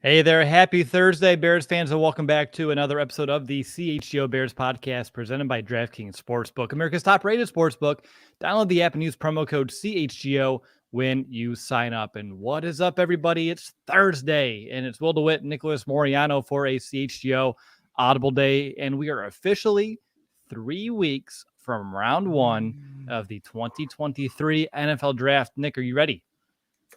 Hey there, happy Thursday, Bears fans, and welcome back to another episode of the CHGO Bears Podcast presented by DraftKings Sportsbook, America's top-rated sportsbook. Download the app and use promo code CHGO when you sign up. And what is up, everybody? It's Thursday, and it's Will DeWitt and Nicholas Moreano for a CHGO Audible Day, and we are officially 3 weeks from round one of the 2023 NFL Draft. Nick, are you ready?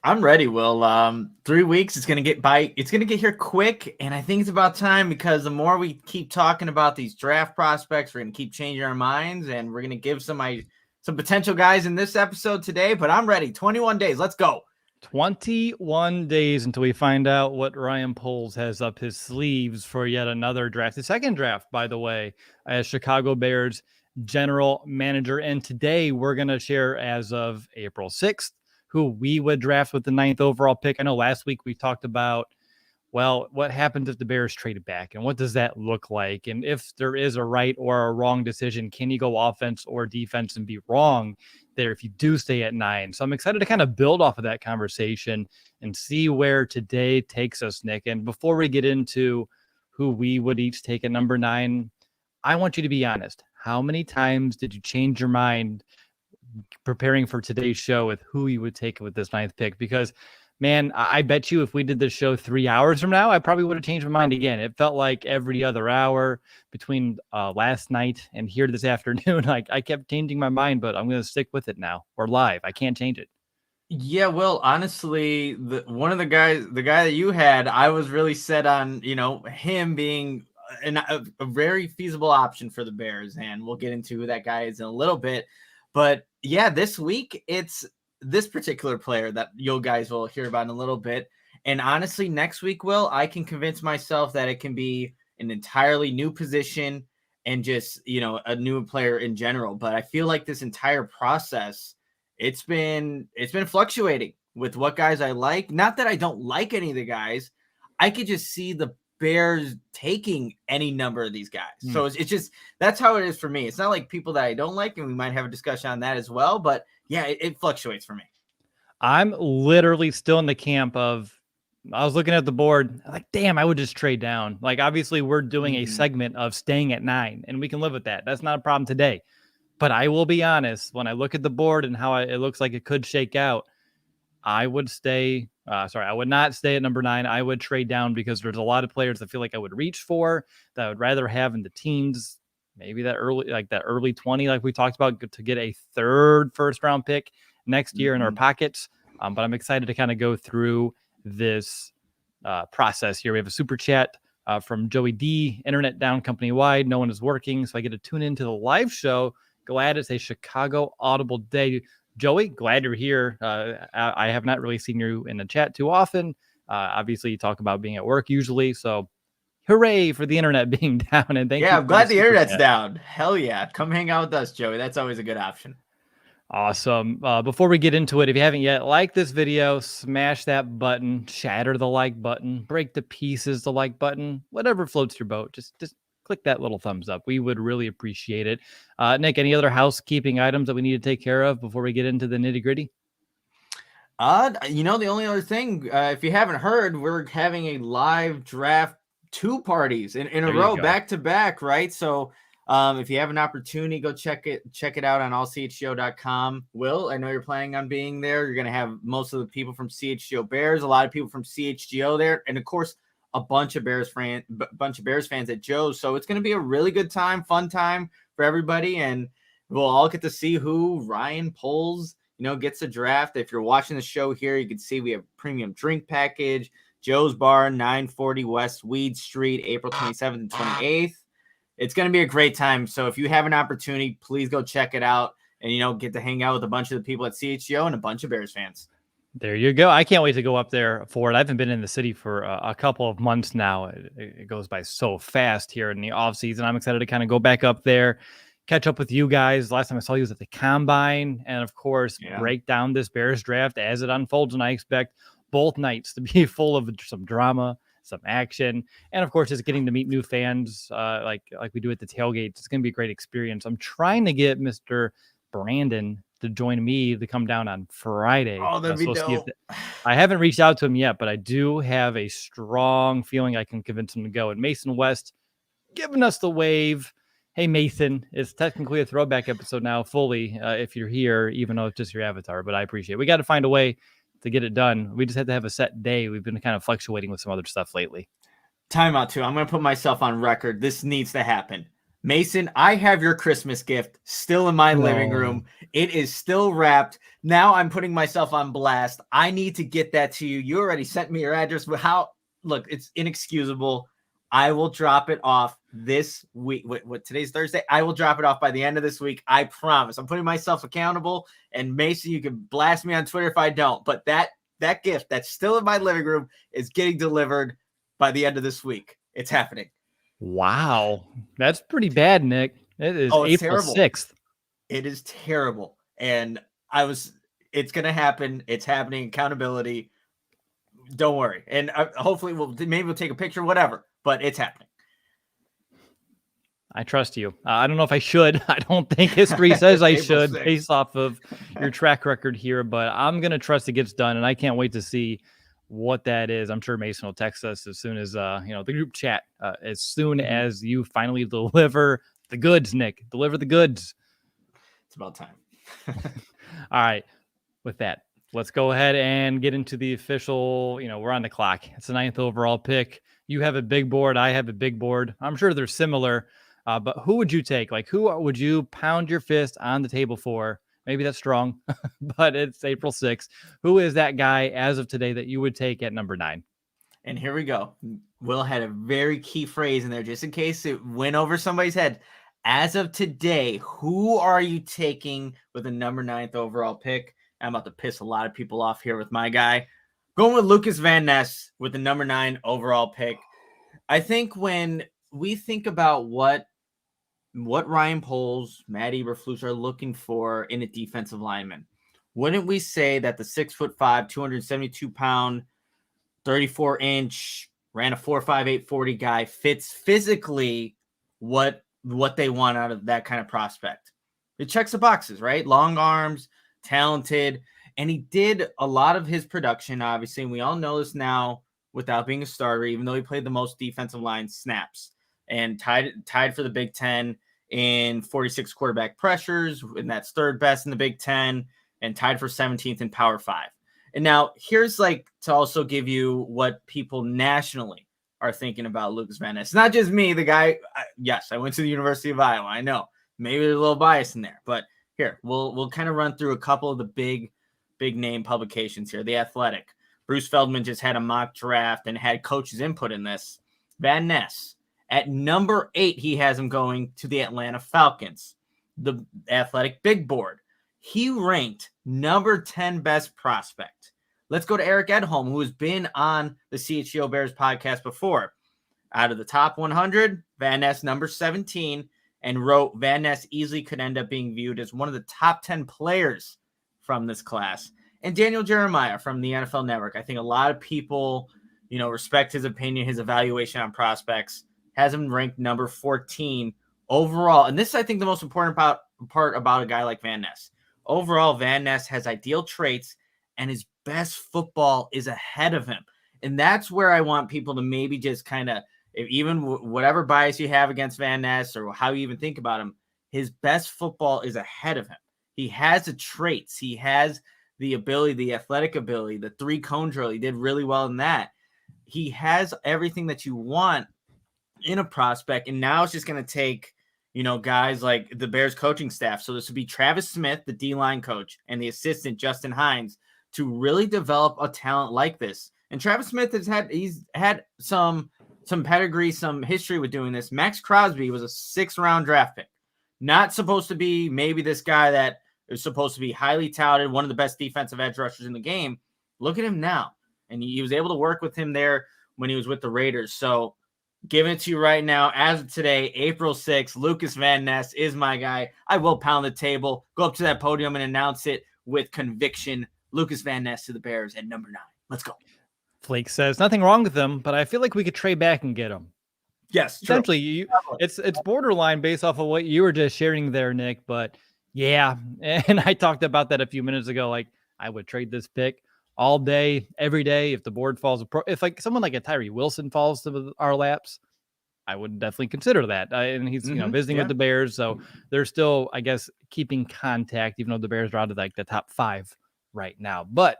I'm ready, Will. 3 weeks, it's gonna get by. It's gonna get here quick, and I think it's about time because the more we keep talking about these draft prospects, we're gonna keep changing our minds, and we're gonna give some potential guys in this episode today. But I'm ready. 21 days. Let's go. 21 days until we find out what Ryan Poles has up his sleeves for yet another draft. The second draft, by the way, as Chicago Bears general manager. And today we're going to share, as of April 6th, who we would draft with the 9th overall pick. I know last week we talked about, well, what happens if the Bears traded back and what does that look like? And if there is a right or a wrong decision, can you go offense or defense and be wrong there if you do stay at 9? So I'm excited to kind of build off of that conversation and see where today takes us, Nick. And before we get into who we would each take at number 9, I want you to be honest. How many times did you change your mind preparing for today's show with who you would take with this 9th pick? Because, man, I bet you if we did this show 3 hours from now, I probably would have changed my mind again. It felt like every other hour between last night and here this afternoon, like I kept changing my mind, but I'm going to stick with it now. We're live. I can't change it. Yeah, well, honestly, the guy that you had, I was really set on, him being a very feasible option for the Bears, and we'll get into who that guy is in a little bit. But yeah, this week it's this particular player that you guys will hear about in a little bit. And honestly, next week, Will, I can convince myself that it can be an entirely new position and just, a new player in general. But I feel like this entire process, it's been fluctuating with what guys I like. Not that I don't like any of the guys. I could just see the Bears taking any number of these guys. So it's just, that's how it is for me. It's not like people that I don't like, and we might have a discussion on that as well. But yeah, it fluctuates for me. I'm literally still in the camp of, I was looking at the board, like, damn, I would just trade down. Like, obviously, we're doing a segment of staying at 9, and we can live with that. That's not a problem today. But I will be honest, when I look at the board and how it looks like it could shake out, I would stay. I would not stay at number 9. I would trade down because there's a lot of players that feel like I would reach for, that I would rather have in the teens, maybe that early 20, like we talked about, to get a third first-round pick next year in our pockets. But I'm excited to kind of go through this process here. We have a super chat from Joey D. Internet down company-wide. No one is working, so I get to tune into the live show. Glad it's a Chicago Audible Day. Joey, glad you're here. I have not really seen you in the chat too often. Obviously, you talk about being at work usually, so hooray for the internet being down. And thank you. Yeah, I'm glad the internet's down. Hell yeah. Come hang out with us, Joey. That's always a good option. Awesome. Before we get into it, if you haven't yet, like this video, smash that button, shatter the like button, break to pieces the like button, whatever floats your boat. Just click that little thumbs up. We would really appreciate it. Nick, any other housekeeping items that we need to take care of before we get into the nitty gritty? The only other thing, if you haven't heard, we're having a live draft 2 parties in a row, back to back, right? So if you have an opportunity, go check it out on ALLCITY.com. Will, I know you're planning on being there. You're going to have most of the people from CHGO Bears, a lot of people from CHGO there, and of course, a bunch of Bears fans at Joe's. So it's going to be a really good time, fun time for everybody. And we'll all get to see who Ryan Poles, gets a draft. If you're watching the show here, you can see we have premium drink package, Joe's Bar, 940 West Weed Street, April 27th and 28th. It's going to be a great time. So if you have an opportunity, please go check it out and, get to hang out with a bunch of the people at CHGO and a bunch of Bears fans. There you go. I can't wait to go up there for it. I haven't been in the city for a couple of months now. It goes by so fast here in the off season. I'm excited to kind of go back up there, catch up with you guys. Last time I saw you was at the Combine, and of course, break down this Bears draft as it unfolds. And I expect both nights to be full of some drama, some action, and of course, just getting to meet new fans like we do at the tailgates. It's going to be a great experience. I'm trying to get Mr. Brandon to join me to come down on Friday. Oh, that'd be dope. I haven't reached out to him yet, but I do have a strong feeling I can convince him to go. And Mason West giving us the wave. Hey, Mason, it's technically a throwback episode now, fully, if you're here, even though it's just your avatar, but I appreciate it. We got to find a way to get it done. We just have to have a set day. We've been kind of fluctuating with some other stuff lately. Timeout too. I'm going to put myself on record. This needs to happen. Mason, I have your Christmas gift still in my living room. It is still wrapped. Now I'm putting myself on blast. I need to get that to you. You already sent me your address. But look, it's inexcusable. I will drop it off this week. What today's Thursday? I will drop it off by the end of this week. I promise. I'm putting myself accountable. And Mason, you can blast me on Twitter if I don't. But that gift that's still in my living room is getting delivered by the end of this week. It's happening. Wow. That's pretty bad, Nick. It is April terrible. 6th. It is terrible. And it's going to happen. It's happening. Accountability. Don't worry. And hopefully maybe we'll take a picture, whatever, but it's happening. I trust you. I don't know if I should. I don't think history says I should 6th. Based off of your track record here, but I'm going to trust it gets done. And I can't wait to see what that is. I'm sure Mason will text us as soon as, the group chat, as soon as you finally deliver the goods, Nick. Deliver the goods. It's about time. All right. With that, let's go ahead and get into the official, we're on the clock. It's the 9th overall pick. You have a big board. I have a big board. I'm sure they're similar, but who would you take? Like, who would you pound your fist on the table for? Maybe that's strong, but it's April 6th. Who is that guy as of today that you would take at number 9? And here we go. Will had a very key phrase in there just in case it went over somebody's head. As of today, who are you taking with the number 9th overall pick? I'm about to piss a lot of people off here with my guy. Going with Lucas Van Ness with the number 9 overall pick. I think when we think about what Ryan Poles, Matt Eberflus are looking for in a defensive lineman, wouldn't we say that the 6'5", 272-pound, 34-inch, ran a 4.58 40 guy fits physically what they want out of that kind of prospect? It checks the boxes, right? Long arms, talented, and he did a lot of his production, obviously, and we all know this now without being a starter, even though he played the most defensive line snaps and tied for the Big Ten in 46 quarterback pressures, and that's third best in the Big Ten, and tied for 17th in Power 5. And now here's to also give you what people nationally are thinking about Lucas Van Ness. It's not just me, the guy. Yes, I went to the University of Iowa. I know maybe there's a little bias in there, but here we'll kind of run through a couple of the big name publications here. The Athletic. Bruce Feldman just had a mock draft and had coaches' input in this. Van Ness. At number 8, he has him going to the Atlanta Falcons. The Athletic Big Board. He ranked number 10 best prospect. Let's go to Eric Edholm, who has been on the CHGO Bears podcast before. Out of the top 100, Van Ness number 17, and wrote Van Ness easily could end up being viewed as one of the top 10 players from this class. And Daniel Jeremiah from the NFL Network. I think a lot of people, respect his opinion, his evaluation on prospects. Has him ranked number 14 overall. And this is, I think, the most important part about a guy like Van Ness. Overall, Van Ness has ideal traits, and his best football is ahead of him. And that's where I want people to maybe just kind of, even whatever bias you have against Van Ness or how you even think about him, his best football is ahead of him. He has the traits. He has the ability, the athletic ability, the 3-cone drill. He did really well in that. He has everything that you want in a prospect, and now it's just going to take, guys like the Bears coaching staff. So this would be Travis Smith, the D-line coach, and the assistant Justin Hines to really develop a talent like this. And Travis Smith he's had some pedigree, some history with doing this. Max Crosby was a 6th-round draft pick. Not supposed to be maybe this guy that is supposed to be highly touted, one of the best defensive edge rushers in the game. Look at him now. And he was able to work with him there when he was with the Raiders. So giving it to you right now, as of today, April 6th, Lucas Van Ness is my guy. I will pound the table, go up to that podium and announce it with conviction. Lucas Van Ness to the Bears at number 9. Let's go. Flake says, nothing wrong with him, but I feel like we could trade back and get him. Yes, essentially, it's borderline based off of what you were just sharing there, Nick, but Yeah. And I talked about that a few minutes ago. Like, I would trade this pick all day, every day. If the board falls, if like someone like a Tyree Wilson falls to our laps, I would definitely consider that. And he's, visiting with the Bears. So they're still, I guess, keeping contact, even though the Bears are out of like the top 5 right now. But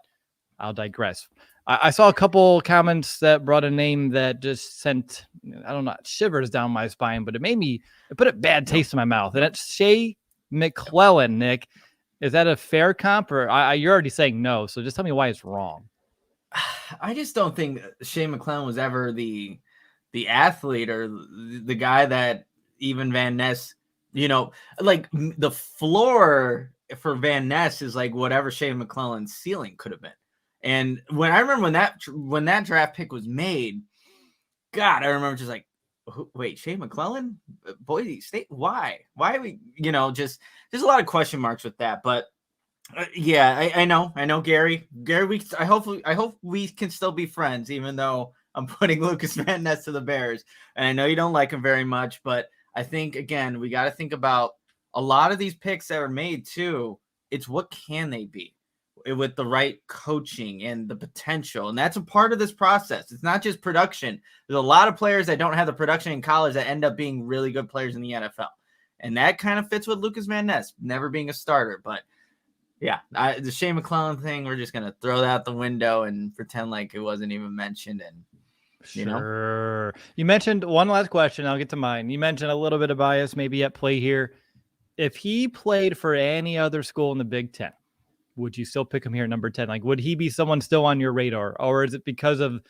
I'll digress. I saw a couple comments that brought a name that just sent, I don't know, shivers down my spine, but it put a bad taste in my mouth. And it's Shea McClellan, Nick. Is that a fair comp, or you're already saying no? So just tell me why it's wrong. I just don't think Shea McClellan was ever the athlete or the guy that even Van Ness, like the floor for Van Ness is like whatever Shea McClellan's ceiling could have been. And when I remember when that draft pick was made, God, I remember just like, wait, Shea McClellan, Boise State, why are we, just there's a lot of question marks with that. But yeah, I know, Gary. I hope we can still be friends, even though I'm putting Lucas Van Ness to the Bears, and I know you don't like him very much. But I think again, we got to think about a lot of these picks that are made too. It's what can they be with the right coaching and the potential, and that's a part of this process. It's not just production. There's a lot of players that don't have the production in college that end up being really good players in the NFL, and that kind of fits with Lucas Van Ness never being a starter, but. Yeah, the Shea McClellan thing, we're just going to throw that out the window and pretend like it wasn't even mentioned. And Sure. You mentioned one last question. I'll get to mine. You mentioned a little bit of bias maybe at play here. If he played for any other school in the Big Ten, would you still pick him here at number 10? Like, would he be someone still on your radar? Or is it because of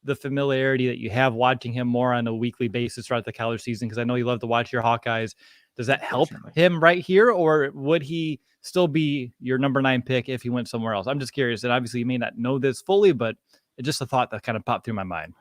the familiarity that you have watching him more on a weekly basis throughout the college season? Because I know you love to watch your Hawkeyes. Does that help him right here? Or would he still be your number 9 pick if he went somewhere else? I'm just curious. And obviously you may not know this fully, but it's just a thought that kind of popped through my mind.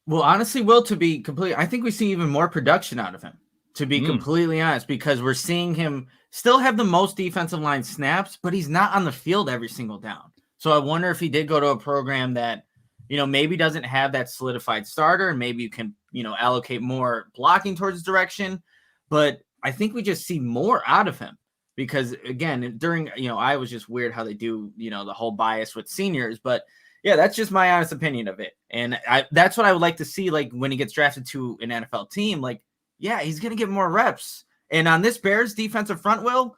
Well, honestly, Will, to be complete, I think we see even more production out of him, to be completely honest, because we're seeing him still have the most defensive line snaps, but he's not on the field every single down. So I wonder if he did go to a program that, maybe doesn't have that solidified starter, and maybe you can, allocate more blocking towards his direction. But I think we just see more out of him because, again, during, I was just weird how they do, the whole bias with seniors. But, yeah, that's just my honest opinion of it. And that's what I would like to see, like, when he gets drafted to an NFL team. Like, yeah, he's going to get more reps. And on this Bears defensive front, Will,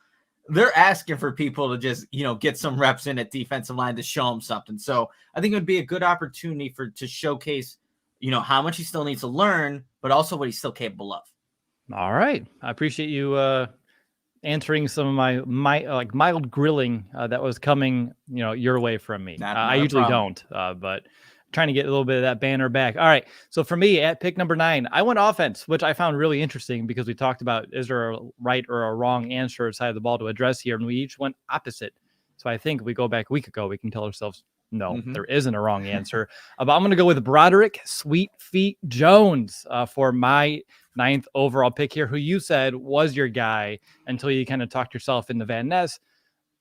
they're asking for people to just, get some reps in at defensive line to show them something. So I think it would be a good opportunity to showcase, how much he still needs to learn, but also what he's still capable of. All right. I appreciate you answering some of my mild grilling that was coming, your way from me. I usually don't, but trying to get a little bit of that banner back. All right. So for me at pick number 9, I went offense, which I found really interesting because we talked about, is there a right or a wrong answer side of the ball to address here? And we each went opposite. So I think we go back a week ago, we can tell ourselves, no, there isn't a wrong answer. But I'm going to go with Broderick Sweet Feet Jones for my 9th overall pick here, who you said was your guy until you kind of talked yourself into Van Ness.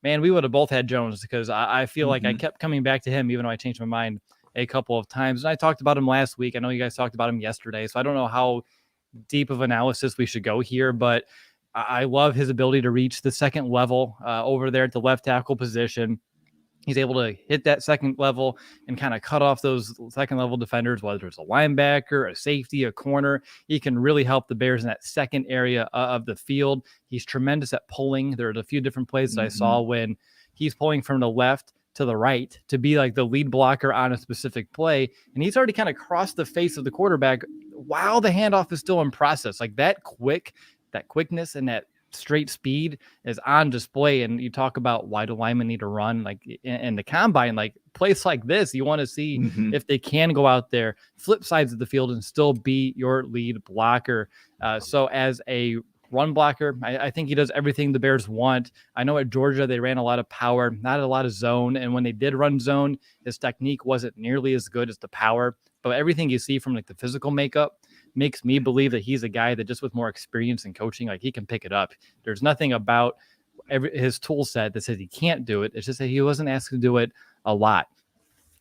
Man, we would have both had Jones because I feel like I kept coming back to him, even though I changed my mind a couple of times. And I talked about him last week. I know you guys talked about him yesterday, so I don't know how deep of analysis we should go here, but I love his ability to reach the second level over there at the left tackle position. He's able to hit that second level and kind of cut off those second level defenders, whether it's a linebacker, a safety, a corner. He can really help the Bears in that second area of the field. He's tremendous at pulling. There's a few different plays that I saw when he's pulling from the left to the right to be like the lead blocker on a specific play. And he's already kind of crossed the face of the quarterback while the handoff is still in process. Like that quickness and that straight speed is on display. And you talk about why do linemen need to run, like in the combine, like plays like this, you want to see if they can go out there, flip sides of the field and still be your lead blocker. So as a run blocker, I think he does everything the Bears want. I know at Georgia, they ran a lot of power, not a lot of zone. And when they did run zone, his technique wasn't nearly as good as the power, but everything you see from like the physical makeup makes me believe that he's a guy that just with more experience and coaching, like he can pick it up. There's nothing about his tool set that says he can't do it. It's just that he wasn't asked to do it a lot.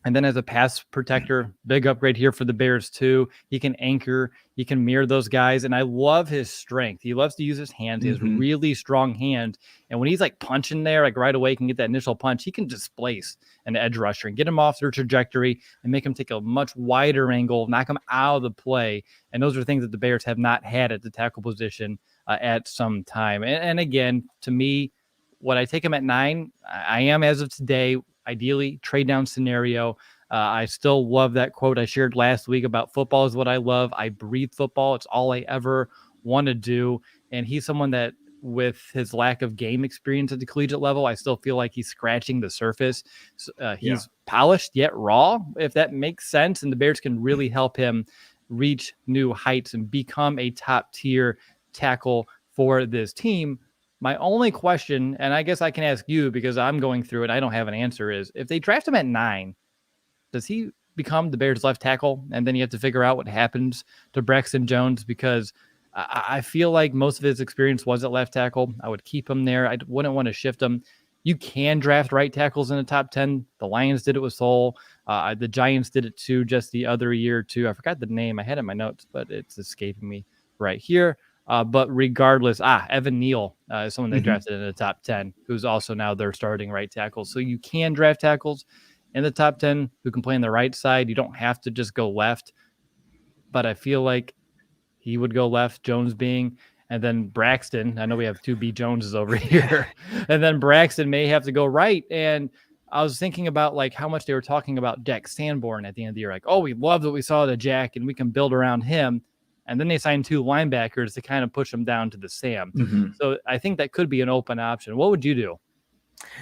And then as a pass protector, big upgrade here for the Bears too. He can anchor, he can mirror those guys. And I love his strength. He loves to use his hands. He has really strong hands. And when he's like punching there, like right away, can get that initial punch, he can displace an edge rusher and get him off their trajectory and make him take a much wider angle, knock him out of the play. And those are things that the Bears have not had at the tackle position at some time. And again, to me, would I take him at 9? I am as of today. Ideally, trade down scenario. I still love that quote I shared last week about football is what I love. I breathe football. It's all I ever want to do. And he's someone that, with his lack of game experience at the collegiate level, I still feel like he's scratching the surface. He's polished yet raw, if that makes sense. And the Bears can really help him reach new heights and become a top tier tackle for this team. My only question, and I guess I can ask you because I'm going through it, I don't have an answer, is if they draft him at 9, does he become the Bears left tackle? And then you have to figure out what happens to Braxton Jones, because I feel like most of his experience was at left tackle. I would keep him there. I wouldn't want to shift him. You can draft right tackles in the top 10. The Lions did it with Soul. The Giants did it too just the other year too. I forgot the name. I had it in my notes, but it's escaping me right here. But regardless, Evan Neal is someone they drafted in the top 10, who's also now their starting right tackle. So you can draft tackles in the top 10 who can play on the right side. You don't have to just go left. But I feel like he would go left, Jones being, and then Braxton. I know we have 2 B Joneses over here. And then Braxton may have to go right. And I was thinking about like how much they were talking about Jack Sanborn at the end of the year. Like, oh, we love what we saw to Jack and we can build around him. And then they signed 2 linebackers to kind of push them down to the Sam. So I think that could be an open option. What would you do?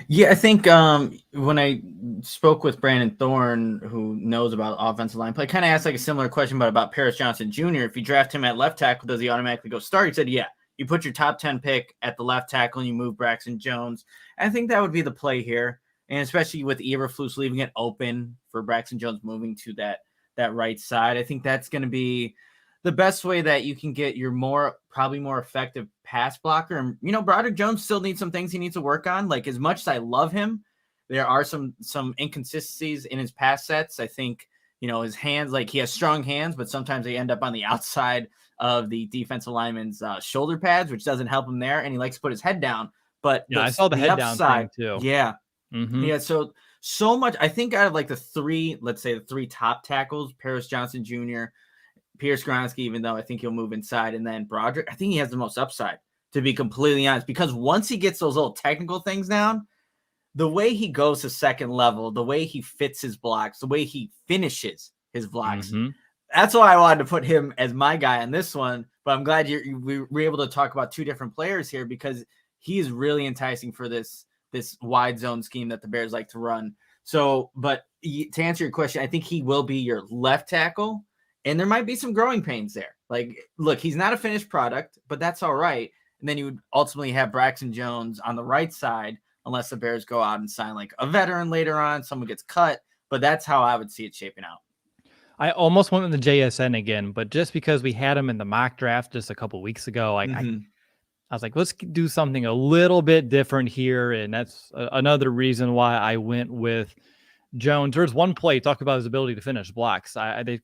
Yeah, I think when I spoke with Brandon Thorne, who knows about offensive line play, kind of asked like a similar question about Paris Johnson Jr. If you draft him at left tackle, does he automatically go start? He said, yeah. You put your top 10 pick at the left tackle and you move Braxton Jones. I think that would be the play here. And especially with Eberflus leaving it open for Braxton Jones moving to that right side, I think that's going to be the best way that you can get your probably more effective pass blocker. And, Broderick Jones still needs some things he needs to work on. Like, as much as I love him, there are some inconsistencies in his pass sets. I think, his hands, like he has strong hands, but sometimes they end up on the outside of the defensive lineman's shoulder pads, which doesn't help him there. And he likes to put his head down, but I saw the head upside, down thing too. Yeah. Yeah. So much, I think out of like the 3 top tackles, Paris Johnson Jr., Pierce Gronsky, even though I think he'll move inside, and then Broderick, I think he has the most upside, to be completely honest, because once he gets those little technical things down, the way he goes to second level, the way he fits his blocks, the way he finishes his blocks, that's why I wanted to put him as my guy on this one. But I'm glad we were able to talk about 2 different players here, because he is really enticing for this wide zone scheme that the Bears like to run. So, but to answer your question, I think he will be your left tackle. And there might be some growing pains there. Like, look, he's not a finished product, but that's all right. And then you would ultimately have Braxton Jones on the right side, unless the Bears go out and sign like a veteran later on, someone gets cut. But that's how I would see it shaping out. I almost went with the JSN again, but just because we had him in the mock draft just a couple weeks ago, I was like, let's do something a little bit different here. And that's another reason why I went with Jones. There's one play, talk about his ability to finish blocks. They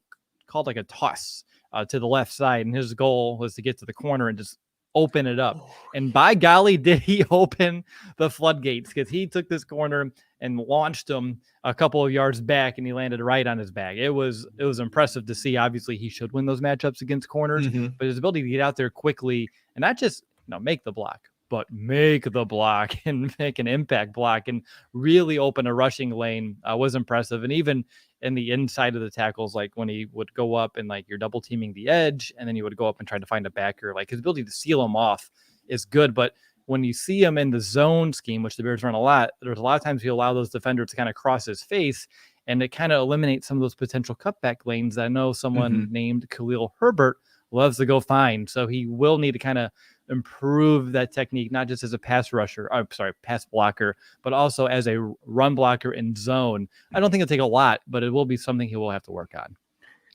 called like a toss to the left side, and his goal was to get to the corner and just open it up. And by golly, did he open the floodgates, because he took this corner and launched him a couple of yards back, and he landed right on his back. It was impressive to see. Obviously, he should win those matchups against corners, but his ability to get out there quickly and not just make the block, but make the block and make an impact block and really open a rushing lane was impressive. And even in the inside of the tackles, like when he would go up and like you're double teaming the edge, and then you would go up and try to find a backer, like his ability to seal him off is good. But when you see him in the zone scheme, which the Bears run a lot, there's a lot of times he'll allow those defenders to kind of cross his face, and it kind of eliminates some of those potential cutback lanes that I know someone named Khalil Herbert loves to go find. So he will need to kind of improve that technique, not just as a pass blocker, but also as a run blocker in zone. I don't think it'll take a lot, but it will be something he will have to work on.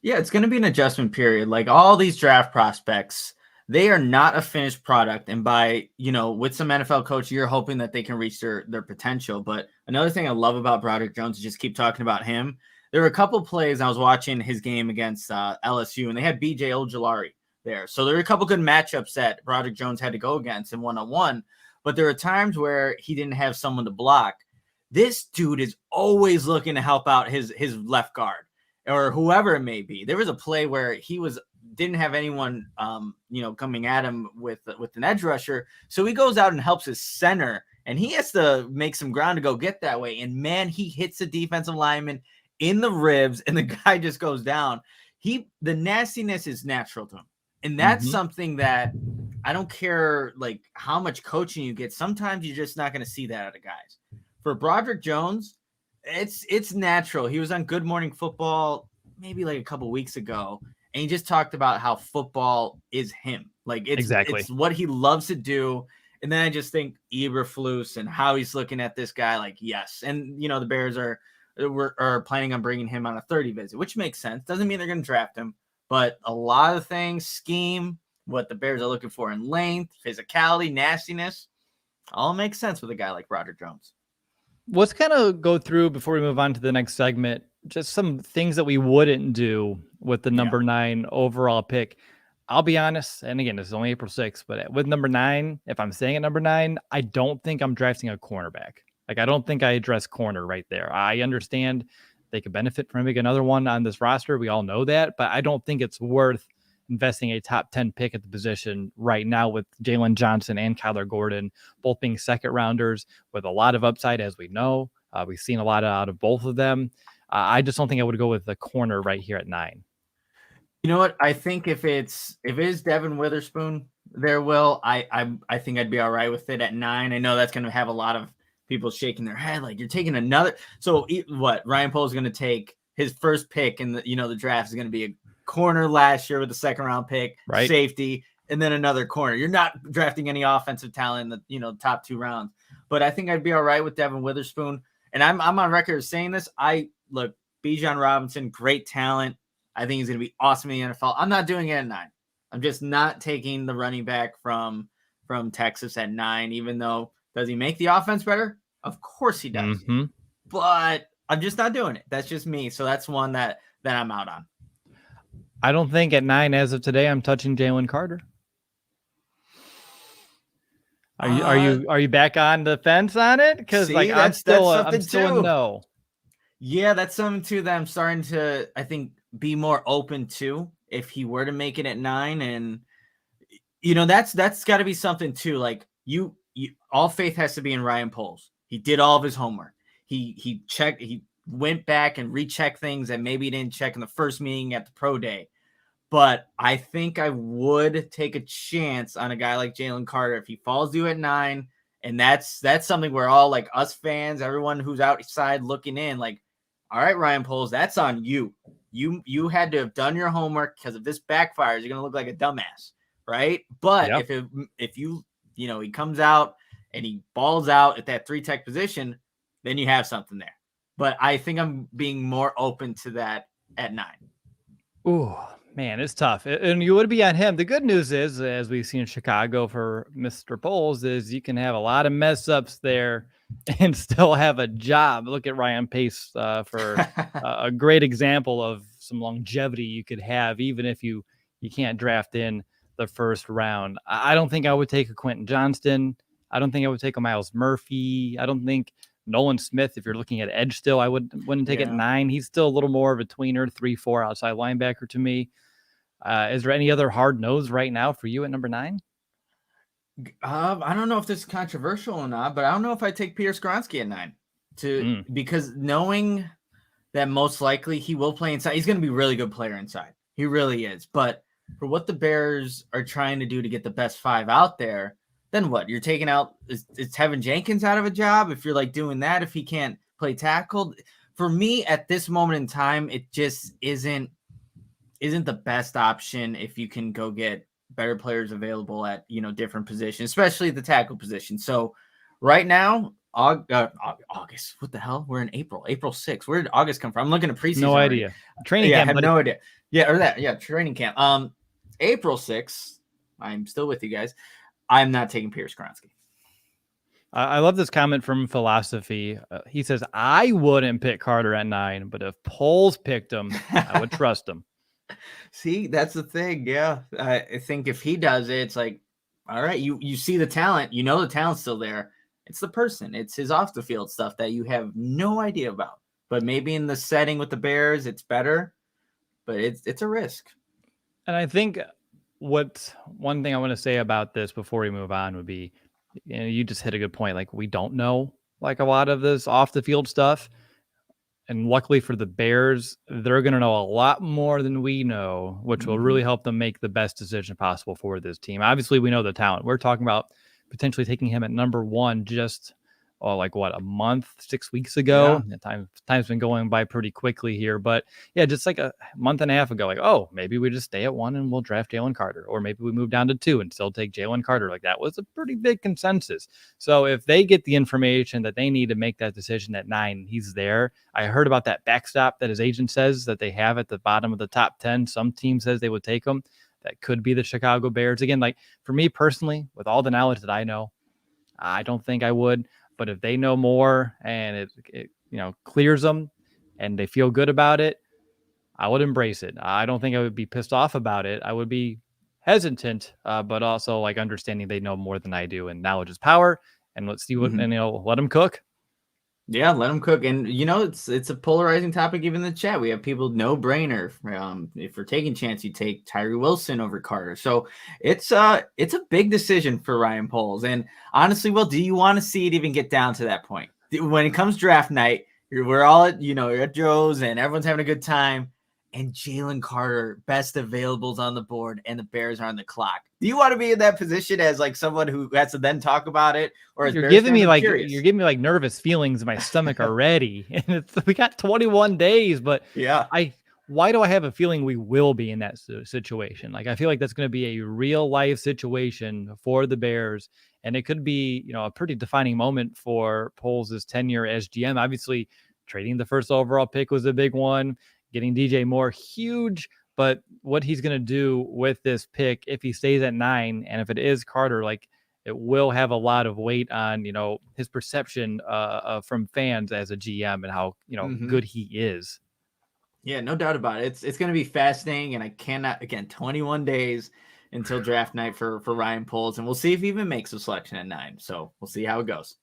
Yeah, it's going to be an adjustment period. Like all these draft prospects, they are not a finished product. And by, with some NFL coach, you're hoping that they can reach their potential. But another thing I love about Broderick Jones is just keep talking about him. There were a couple plays. I was watching his game against LSU, and they had BJ Ojulari there. So there were a couple good matchups that Broderick Jones had to go against in one-on-one. But there were times where he didn't have someone to block. This dude is always looking to help out his left guard or whoever it may be. There was a play where he didn't have anyone, coming at him with an edge rusher. So he goes out and helps his center, and he has to make some ground to go get that way. And man, he hits the defensive lineman in the ribs, and the guy just goes down. The nastiness is natural to him. And that's something that I don't care like how much coaching you get. Sometimes you're just not going to see that out of guys. For Broderick Jones, it's natural. He was on Good Morning Football maybe like a couple weeks ago, and he just talked about how football is him. Like it's what he loves to do. And then I just think Eberflus and how he's looking at this guy, like, yes. And, the Bears are planning on bringing him on a 30 visit, which makes sense. Doesn't mean they're going to draft him, but a lot of things, scheme, what the Bears are looking for in length, physicality, nastiness, all makes sense with a guy like Broderick Jones. Let's kind of go through before we move on to the next segment, just some things that we wouldn't do with the number 9 overall pick. I'll be honest, and again, this is only April 6th, but with number 9, if I'm staying at number 9, I don't think I'm drafting a cornerback. Like, I don't think I address corner right there. I understand they could benefit from having another one on this roster. We all know that, but I don't think it's worth investing a top 10 pick at the position right now with Jalen Johnson and Kyler Gordon, both being second rounders with a lot of upside, as we know. We've seen a lot out of both of them. I just don't think I would go with the corner right here at 9. You know what? I think if it is Devin Witherspoon, I think I'd be all right with it at 9. I know that's going to have a lot of people shaking their head, like you're taking another. So what? Ryan Poles is going to take his first pick in the draft is going to be a corner last year with the second round pick, right? Safety, and then another corner. You're not drafting any offensive talent in the top 2 rounds. But I think I'd be all right with Devin Witherspoon. And I'm on record saying this. Bijan Robinson, great talent. I think he's going to be awesome in the NFL. I'm not doing it at 9. I'm just not taking the running back from Texas at 9, even though, does he make the offense better? Of course he does. But I'm just not doing it. That's just me. So that's one that I'm out on. I don't think at 9 as of today I'm touching Jalen Carter. Are you back on the fence on it? Because I'm still a no. Yeah, that's something too that I'm starting to, I think, be more open to if he were to make it at 9. And that's got to be something too. Like you all faith has to be in Ryan Poles. He did all of his homework. He checked. He went back and rechecked things that maybe he didn't check in the first meeting at the pro day. But I think I would take a chance on a guy like Jalen Carter if he falls due at 9. And that's something where all like us fans, everyone who's outside looking in, like, all right, Ryan Poles, that's on you. You had to have done your homework, because if this backfires, you're going to look like a dumbass, right? But if he comes out and he balls out at that 3 tech position, then you have something there. But I think I'm being more open to that at 9. Ooh, man, it's tough. And you would be on him. The good news is, as we've seen in Chicago for Mr. Poles, is you can have a lot of mess ups there and still have a job. Look at Ryan Pace for a great example of some longevity you could have, even if you can't draft in the first round. I don't think I would take a Quentin Johnston. I don't think I would take a Miles Murphy. I don't think Nolan Smith, if you're looking at edge still, I wouldn't take it 9. He's still a little more of a tweener, 3-4 outside linebacker to me. Is there any other hard nose right now for you at number 9? I don't know if this is controversial or not, but I don't know if I take Peter Skoronski at 9 because knowing that most likely he will play inside, he's going to be a really good player inside. He really is. But for what the Bears are trying to do to get the best 5 out there, then what? You're taking out is Tevin Jenkins out of a job if you're like doing that, if he can't play tackle. For me at this moment in time, it just isn't the best option if you can go get better players available at different positions, especially the tackle position. So right now, August, what the hell? We're in April 6th. Where did August come from? I'm looking at preseason. No idea. Training camp. I have no idea. Yeah, training camp. April 6th, I'm still with you guys. I'm not taking Pierce Kronsky. I love this comment from Philosophy. He says, I wouldn't pick Carter at 9, but if Poles picked him, I would trust him. See, that's the thing. Yeah. I think if he does it, it's like, all right, you see the talent, you know the talent's still there. It's the person. It's his off the field stuff that you have no idea about. But maybe in the setting with the Bears, it's better. But it's a risk. And I think one thing I want to say about this before we move on would be, you just hit a good point. Like, we don't know like a lot of this off the field stuff. And luckily for the Bears, they're going to know a lot more than we know, which will really help them make the best decision possible for this team. Obviously, we know the talent. We're talking about potentially taking him at number 1 just a month, 6 weeks ago. Yeah. Time's been going by pretty quickly here, but yeah, just like a month and a half ago, like, oh, maybe we just stay at 1 and we'll draft Jalen Carter, or maybe we move down to 2 and still take Jalen Carter. Like, that was a pretty big consensus. So if they get the information that they need to make that decision at 9, he's there. I heard about that backstop that his agent says that they have at the bottom of the top 10. Some team says they would take him. That could be the Chicago Bears. Again, like, for me personally, with all the knowledge that I know, I don't think I would. But if they know more and it clears them and they feel good about it, I would embrace it. I don't think I would be pissed off about it. I would be hesitant, but also like understanding they know more than I do, and knowledge is power. And let's see what let them cook. Yeah, let them cook. And, it's a polarizing topic even in the chat. We have people, no brainer. If we're taking chance, you take Tyree Wilson over Carter. So it's a big decision for Ryan Poles. And honestly, Will, do you want to see it even get down to that point? When it comes draft night, we're all at, you're at Joe's and everyone's having a good time. And Jalen Carter, best availables on the board, and the Bears are on the clock. Do you want to be in that position as like someone who has to then talk about it, or you're giving me like nervous feelings in my stomach already? And we got 21 days, but yeah, why do I have a feeling we will be in that situation? Like, I feel like that's going to be a real life situation for the Bears, and it could be a pretty defining moment for Poles' tenure as GM. Obviously, trading the first overall pick was a big one. Getting DJ Moore, huge, but what he's going to do with this pick, if he stays at 9, and if it is Carter, like, it will have a lot of weight on, his perception from fans as a GM and how, good he is. Yeah, no doubt about it. It's going to be fascinating, and I cannot, again, 21 days until draft night for Ryan Poles, and we'll see if he even makes a selection at 9. So we'll see how it goes.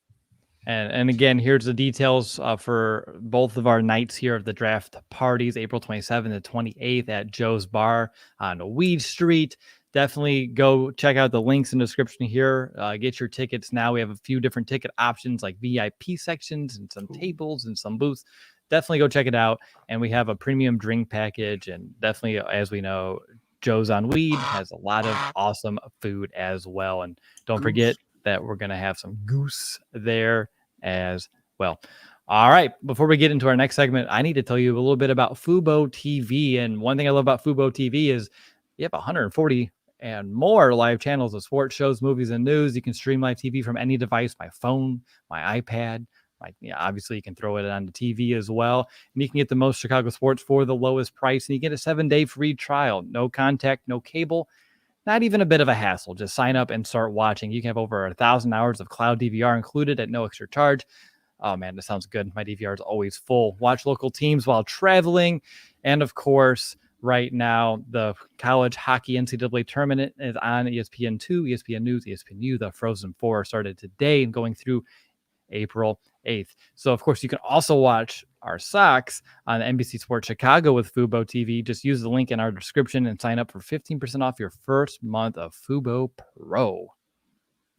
And again, here's the details for both of our nights here of the draft parties, April 27th and 28th at Joe's Bar on Weed Street. Definitely go check out the links in the description here. Get your tickets now. We have a few different ticket options like VIP sections and some tables and some booths. Definitely go check it out. And we have a premium drink package. And definitely, as we know, Joe's on Weed has a lot of awesome food as well. And don't forget that we're going to have some goose there as well. All right. Before we get into our next segment, I need to tell you a little bit about Fubo TV. And one thing I love about Fubo TV is you have 140 and more live channels of sports, shows, movies, and news. You can stream live TV from any device, my phone, my iPad. Obviously, you can throw it on the TV as well. And you can get the most Chicago sports for the lowest price. And you get a 7-day free trial. No contact, no cable. Not even a bit of a hassle. Just sign up and start watching. You can have over 1,000 hours of cloud DVR included at no extra charge. Oh, man, that sounds good. My DVR is always full. Watch local teams while traveling. And, of course, right now, the college hockey NCAA tournament is on ESPN2, ESPN News, ESPNU. The Frozen Four started today and going through April 8th. So, of course, you can also watch our Sox on NBC Sports Chicago with Fubo TV. Just use the link in our description and sign up for 15% off your first month of Fubo Pro.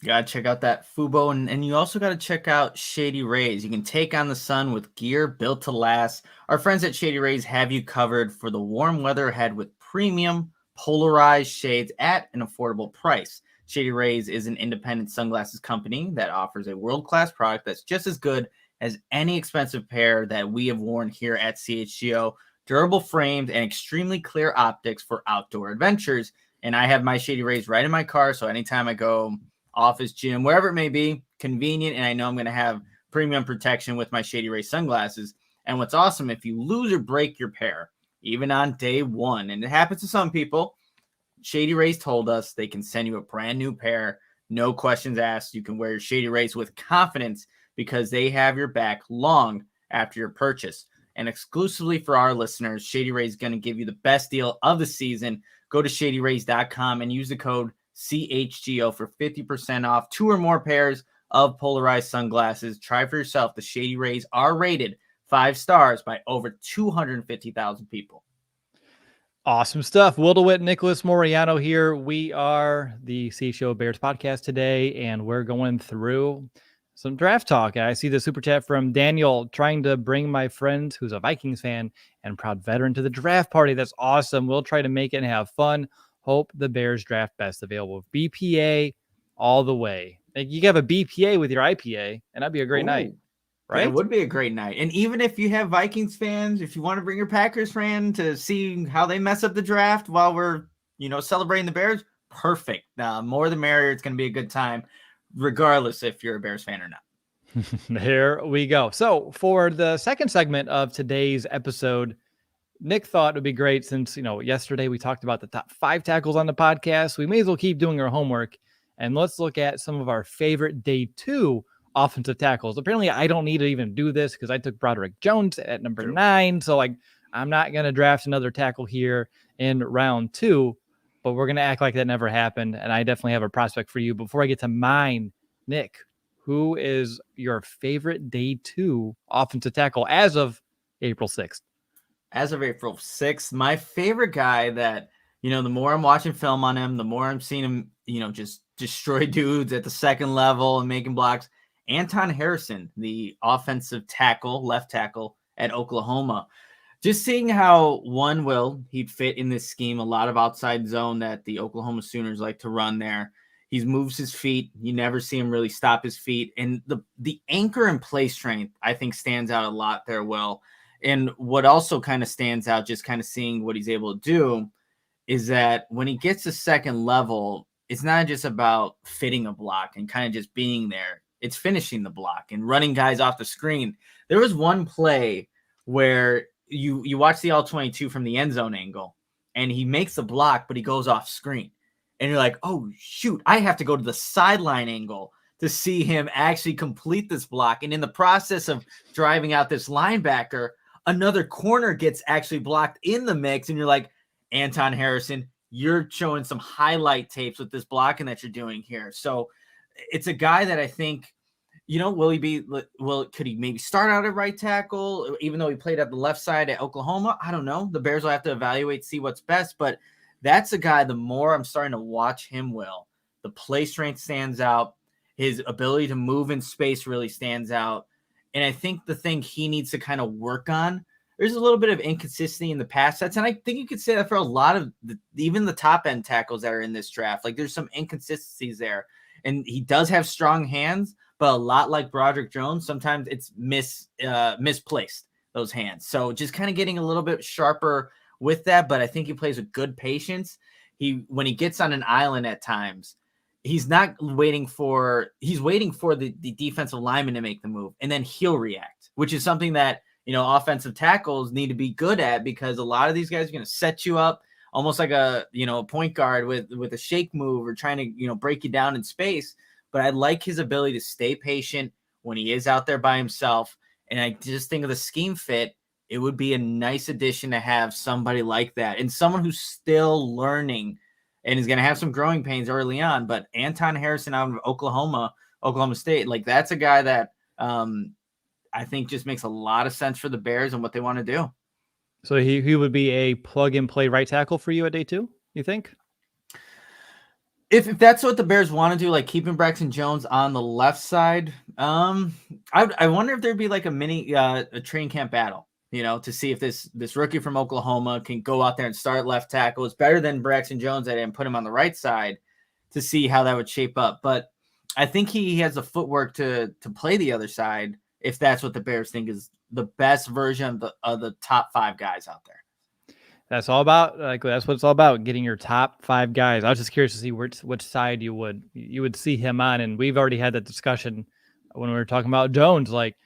You got to check out that Fubo, and you also got to check out Shady Rays. You can take on the sun with gear built to last. Our friends at Shady Rays have you covered for the warm weather ahead with premium polarized shades at an affordable price. Shady Rays is an independent sunglasses company that offers a world-class product that's just as good as any expensive pair that we have worn here at CHGO. Durable frames and extremely clear optics for outdoor adventures. And I have my Shady Rays right in my car, so anytime I go office, gym, wherever it may be, convenient, and I know I'm going to have premium protection with my Shady Rays sunglasses. And what's awesome, if you lose or break your pair, even on day 1, and it happens to some people, Shady Rays told us they can send you a brand new pair, no questions asked. You can wear your Shady Rays with confidence because they have your back long after your purchase. And exclusively for our listeners, Shady Rays is going to give you the best deal of the season. Go to shadyrays.com and use the code CHGO for 50% off 2 or more pairs of polarized sunglasses. Try for yourself. The Shady Rays are rated 5 stars by over 250,000 people. Awesome stuff. Will DeWitt, Nicholas Moreano here. We are the CHGO Bears Podcast today, and we're going through some draft talk. I see the super chat from Daniel, trying to bring my friend who's a Vikings fan and proud veteran to the draft party. That's awesome. We'll try to make it and have fun. Hope the Bears draft best available. BPA all the way. Like, you have a BPA with your IPA, and that'd be a great night. Right? It would be a great night. And even if you have Vikings fans, if you want to bring your Packers fan to see how they mess up the draft while we're, celebrating the Bears, perfect. More the merrier. It's going to be a good time, regardless if you're a Bears fan or not. There we go. So for the second segment of today's episode, Nick thought it would be great since, yesterday we talked about the top 5 tackles on the podcast. We may as well keep doing our homework, and let's look at some of our favorite day 2 offensive tackles. Apparently, I don't need to even do this because I took Broderick Jones at number 9. So, I'm not going to draft another tackle here in round 2, but we're going to act like that never happened. And I definitely have a prospect for you. Before I get to mine, Nick, who is your favorite day 2 offensive tackle as of April 6th? As of April 6th, my favorite guy that, the more I'm watching film on him, the more I'm seeing him, just destroy dudes at the second level and making blocks. Anton Harrison, the offensive tackle, left tackle at Oklahoma. Just seeing how he'd fit in this scheme, a lot of outside zone that the Oklahoma Sooners like to run there. He moves his feet. You never see him really stop his feet. And the anchor and play strength, I think, stands out a lot there, Will. And what also kind of stands out, just kind of seeing what he's able to do, is that when he gets to second level, it's not just about fitting a block and kind of just being there. It's finishing the block and running guys off the screen. There was one play where you watch the all-22 from the end zone angle, and he makes the block, but he goes off screen. And you're like, oh, shoot, I have to go to the sideline angle to see him actually complete this block. And in the process of driving out this linebacker, another corner gets actually blocked in the mix. And you're like, Anton Harrison, you're showing some highlight tapes with this blocking that you're doing here. So it's a guy that I think, could he maybe start out at right tackle, even though he played at the left side at Oklahoma? I don't know. The Bears will have to evaluate, see what's best. But that's a guy, the more I'm starting to watch him, Will, the play strength stands out. His ability to move in space really stands out. And I think the thing he needs to kind of work on, there's a little bit of inconsistency in the pass sets. And I think you could say that for a lot of even the top end tackles that are in this draft. Like, there's some inconsistencies there. And he does have strong hands, but a lot like Broderick Jones, sometimes it's misplaced, those hands. So just kind of getting a little bit sharper with that. But I think he plays with good patience. When he gets on an island at times, he's waiting for the defensive lineman to make the move, and then he'll react, which is something that, offensive tackles need to be good at, because a lot of these guys are going to set you up almost like a point guard with a shake move or trying to, break you down in space. But I like his ability to stay patient when he is out there by himself. And I just think of the scheme fit, it would be a nice addition to have somebody like that, and someone who's still learning and is going to have some growing pains early on. But Anton Harrison out of Oklahoma State, like, that's a guy that I think just makes a lot of sense for the Bears and what they want to do. So he would be a plug and play right tackle for you at day 2, you think? If that's what the Bears want to do, like keeping Braxton Jones on the left side, I wonder if there'd be like a mini a training camp battle, to see if this rookie from Oklahoma can go out there and start left tackle. It's better than Braxton Jones and put him on the right side, to see how that would shape up. But I think he has the footwork to play the other side, if that's what the Bears think is the best version of the top 5 guys out there. That's all about, that's what it's all about, getting your top 5 guys. I was just curious to see which side you would see him on. And we've already had that discussion when we were talking about Jones. Like,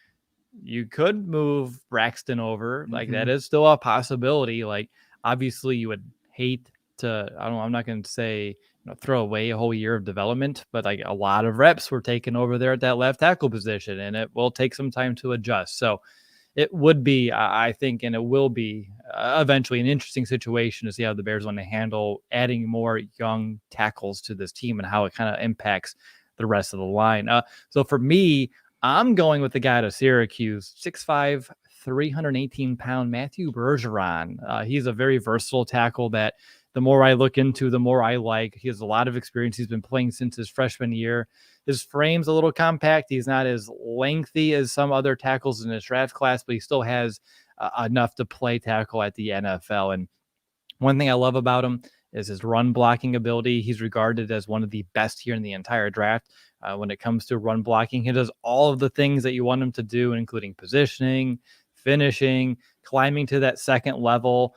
you could move Braxton over. Like, that is still a possibility. Like, obviously you would hate to, I'm not going to say, throw away a whole year of development, but like a lot of reps were taken over there at that left tackle position, and it will take some time to adjust. So it would be, I think, and it will be eventually an interesting situation to see how the Bears want to handle adding more young tackles to this team and how it kind of impacts the rest of the line. So for me, I'm going with the guy out of Syracuse, 6'5", 318-pound Matthew Bergeron. He's a very versatile tackle that the more I look into, the more I like. He has a lot of experience. He's been playing since his freshman year. His frame's a little compact. He's not as lengthy as some other tackles in his draft class, but he still has enough to play tackle at the NFL. And one thing I love about him is his run blocking ability. He's regarded as one of the best here in the entire draft. When it comes to run blocking, he does all of the things that you want him to do, including positioning, finishing, climbing to that second level.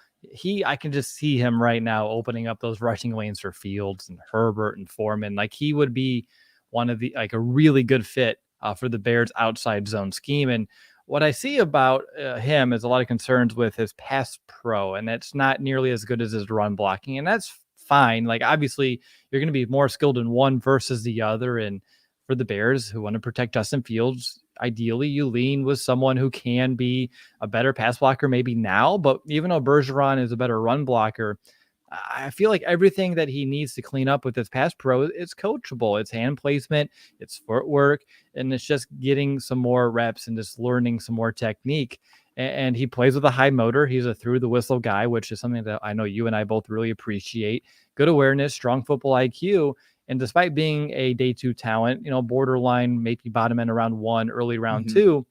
I can just see him right now opening up those rushing lanes for Fields and Herbert and Foreman. Like, he would be one of the, like, a really good fit for the Bears outside zone scheme. And what I see about him is a lot of concerns with his pass pro, and that's not nearly as good as his run blocking. And that's fine. Like, obviously you're going to be more skilled in one versus the other. And for the Bears who want to protect Justin Fields, ideally you lean with someone who can be a better pass blocker maybe now, but even though Bergeron is a better run blocker, I feel like everything that he needs to clean up with his pass pro is coachable. It's hand placement, it's footwork, and it's just getting some more reps and just learning some more technique. And he plays with a high motor. He's a through the whistle guy, which is something that I know you and I both really appreciate. Good awareness, strong football IQ. And despite being a day two talent, borderline, maybe bottom end around 1, early round 2,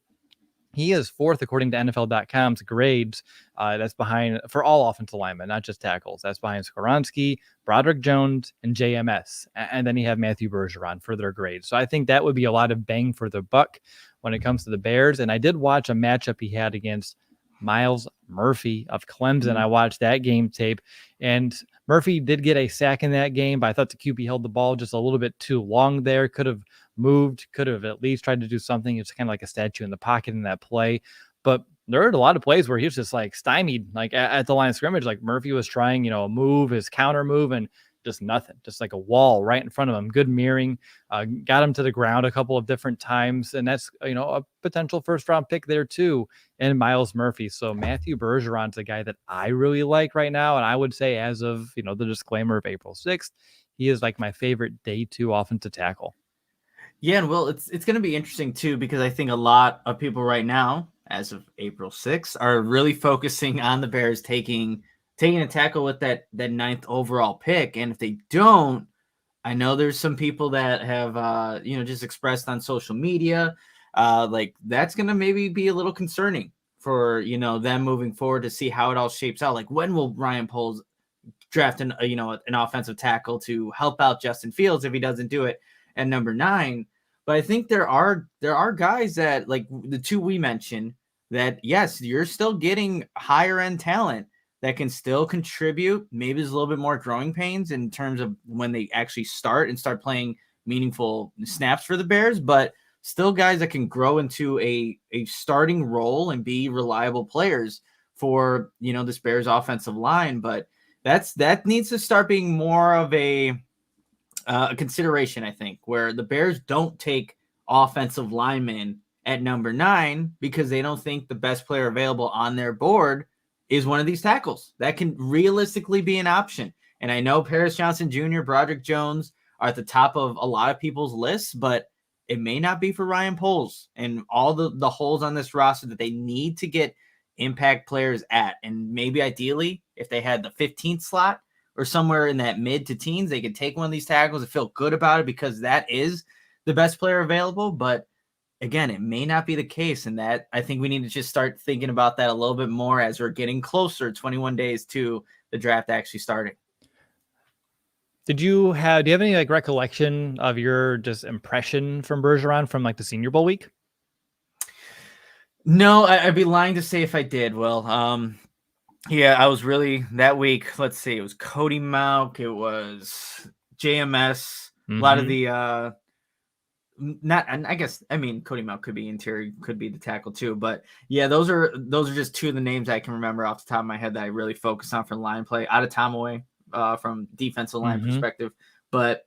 he is 4th according to NFL.com's grades. That's behind for all offensive linemen, not just tackles. That's behind Skoronski, Broderick Jones, and JMS. And then you have Matthew Bergeron for their grades. So I think that would be a lot of bang for the buck when it comes to the Bears. And I did watch a matchup he had against Myles Murphy of Clemson. I watched that game tape, and Murphy did get a sack in that game, but I thought the QB held the ball just a little bit too long there. Could have moved, could have at least tried to do something. It's kind of like a statue in the pocket in that play. But there were a lot of plays where he was just like stymied, like at the line of scrimmage. Like Murphy was trying, a move, his counter move, and just nothing, just like a wall right in front of him. Good mirroring, got him to the ground a couple of different times. And that's, a potential first round pick there too. And Myles Murphy. So Matthew Bergeron's a guy that I really like right now. And I would say as of, the disclaimer of April 6th, he is like my favorite day 2 offensive tackle. Yeah. And well, it's going to be interesting too, because I think a lot of people right now, as of April 6th, are really focusing on the Bears taking a tackle with that 9th overall pick. And if they don't, I know there's some people that have, just expressed on social media, like that's going to maybe be a little concerning for, them moving forward to see how it all shapes out. Like, when will Ryan Poles draft an offensive tackle to help out Justin Fields if he doesn't do it at number 9? But I think there are guys that, like the 2 we mentioned, that yes, you're still getting higher end talent that can still contribute. Maybe there's a little bit more growing pains in terms of when they actually start playing meaningful snaps for the Bears, but still guys that can grow into a starting role and be reliable players for, this Bears offensive line. But that needs to start being more of a consideration, I think, where the Bears don't take offensive linemen at number 9 because they don't think the best player available on their board is one of these tackles that can realistically be an option. And I know Paris Johnson Jr., Broderick Jones are at the top of a lot of people's lists, but it may not be for Ryan Poles and all the holes on this roster that they need to get impact players at. And maybe ideally, if they had the 15th slot or somewhere in that mid to teens, they could take one of these tackles and feel good about it because that is the best player available. But again, it may not be the case, and that I think we need to just start thinking about that a little bit more as we're getting closer, 21 days to the draft actually starting. Do you have any like recollection of your just impression from Bergeron from like the Senior Bowl week? No, I'd be lying to say if I did. Well, yeah, I was really that week. Let's see, it was Cody Mauch, it was JMS, a lot of the Cody Mauch could be interior, could be the tackle too. But yeah, those are just 2 of the names I can remember off the top of my head that I really focus on for line play. Adetomiwa, from defensive line Mm-hmm. perspective. But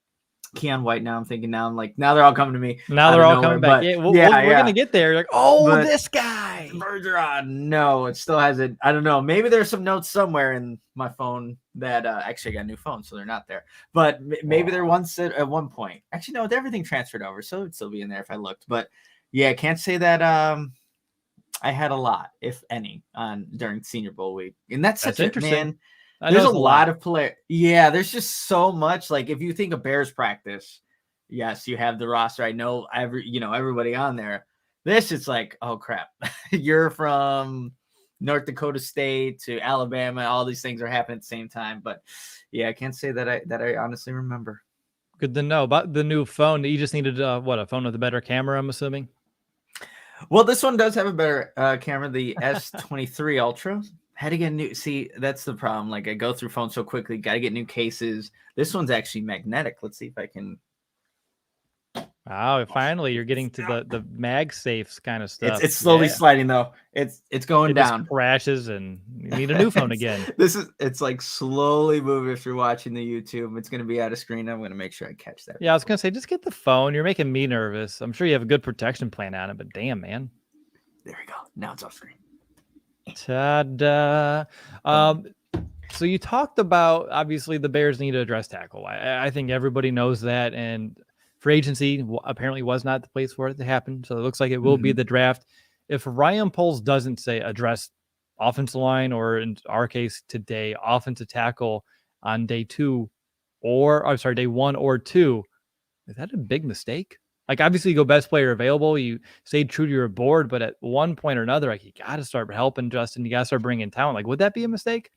Keon White, now I'm like, now they're all coming to me. Now they're all coming back. But Yeah, we're gonna get there. You're like, oh, but this guy. Bergeron, no, it still hasn't. I don't know. Maybe there's some notes somewhere in my phone that actually I got a new phone, so they're not there. But maybe they're once at one point. Actually, no, everything transferred over, so it'd still be in there if I looked. But yeah, I can't say that I had a lot, if any, on during Senior Bowl week, and that's such interesting. Man, there's a lot of play. Yeah, there's just so much. Like if you think of Bears practice, yes, you have the roster. I know everybody on there. This is like, oh crap, you're from North Dakota State to Alabama. All these things are happening at the same time. But yeah, I can't say that I honestly remember. Good to know about the new phone. You just needed a phone with a better camera, I'm assuming. Well, this one does have a better camera, the S23 Ultra. Had to get new. See, that's the problem. Like I go through phones so quickly. Got to get new cases. This one's actually magnetic. Let's see if I can. Wow! Finally, you're getting to the MagSafes kind of stuff. It's slowly sliding though. It's going down. Just crashes and you need a new phone again. It's like slowly moving. If you're watching the YouTube, it's going to be out of screen. I'm going to make sure I catch that. Yeah, I was going to say, just get the phone. You're making me nervous. I'm sure you have a good protection plan on it, but damn, man. There we go. Now it's off screen. Ta-da. So you talked about, obviously, the Bears need to address tackle. I think everybody knows that, and free agency apparently was not the place for it to happen, so it looks like it will be the draft. If Ryan Poles doesn't say address offensive line, or in our case today, offensive tackle on day 1 or 2, is that a big mistake? Like, obviously, you go best player available. You stay true to your board, but at one point or another, like, you got to start helping Justin. You got to start bringing talent. Like, would that be a mistake?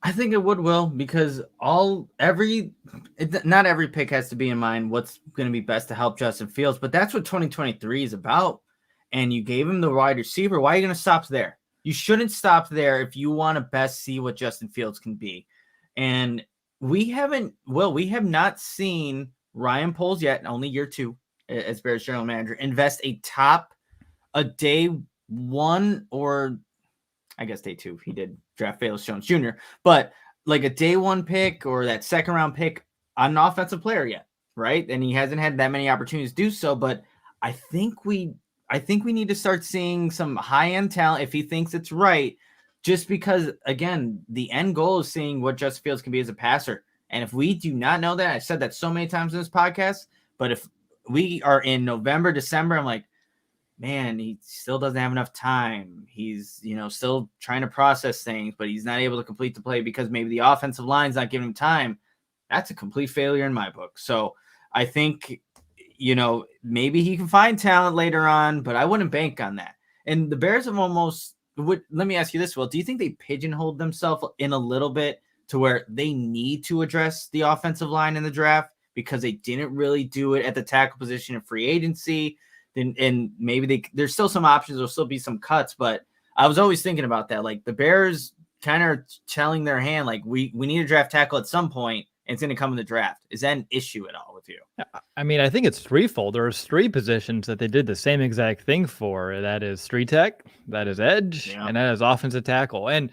I think it would, Will, because not every pick has to be in mind what's going to be best to help Justin Fields, but that's what 2023 is about. And you gave him the wide receiver. Why are you going to stop there? You shouldn't stop there if you want to best see what Justin Fields can be. And we have not seen Ryan Poles yet, only year 2 as Bears general manager, invest a day 1, or I guess day 2. He did draft Velus Jones Jr., but like a day 1 pick or that second round pick on an offensive player yet, right? And he hasn't had that many opportunities to do so. But I think we need to start seeing some high end talent if he thinks it's right. Just because, again, the end goal is seeing what Justin Fields can be as a passer. And if we do not know that, I've said that so many times in this podcast, but if we are in November, December, I'm like, man, he still doesn't have enough time. He's, still trying to process things, but he's not able to complete the play because maybe the offensive line's not giving him time. That's a complete failure in my book. So I think, maybe he can find talent later on, but I wouldn't bank on that. And the Bears have let me ask you this, Will, do you think they pigeonholed themselves in a little bit to where they need to address the offensive line in the draft because they didn't really do it at the tackle position in free agency? And maybe there's still some options. There'll still be some cuts, but I was always thinking about that. Like the Bears kind of telling their hand, like we need to draft tackle at some point, and it's going to come in the draft. Is that an issue at all with you? I mean, I think it's threefold. There's 3 positions that they did the same exact thing for. That is 3 tech, that is edge, and that is offensive tackle. And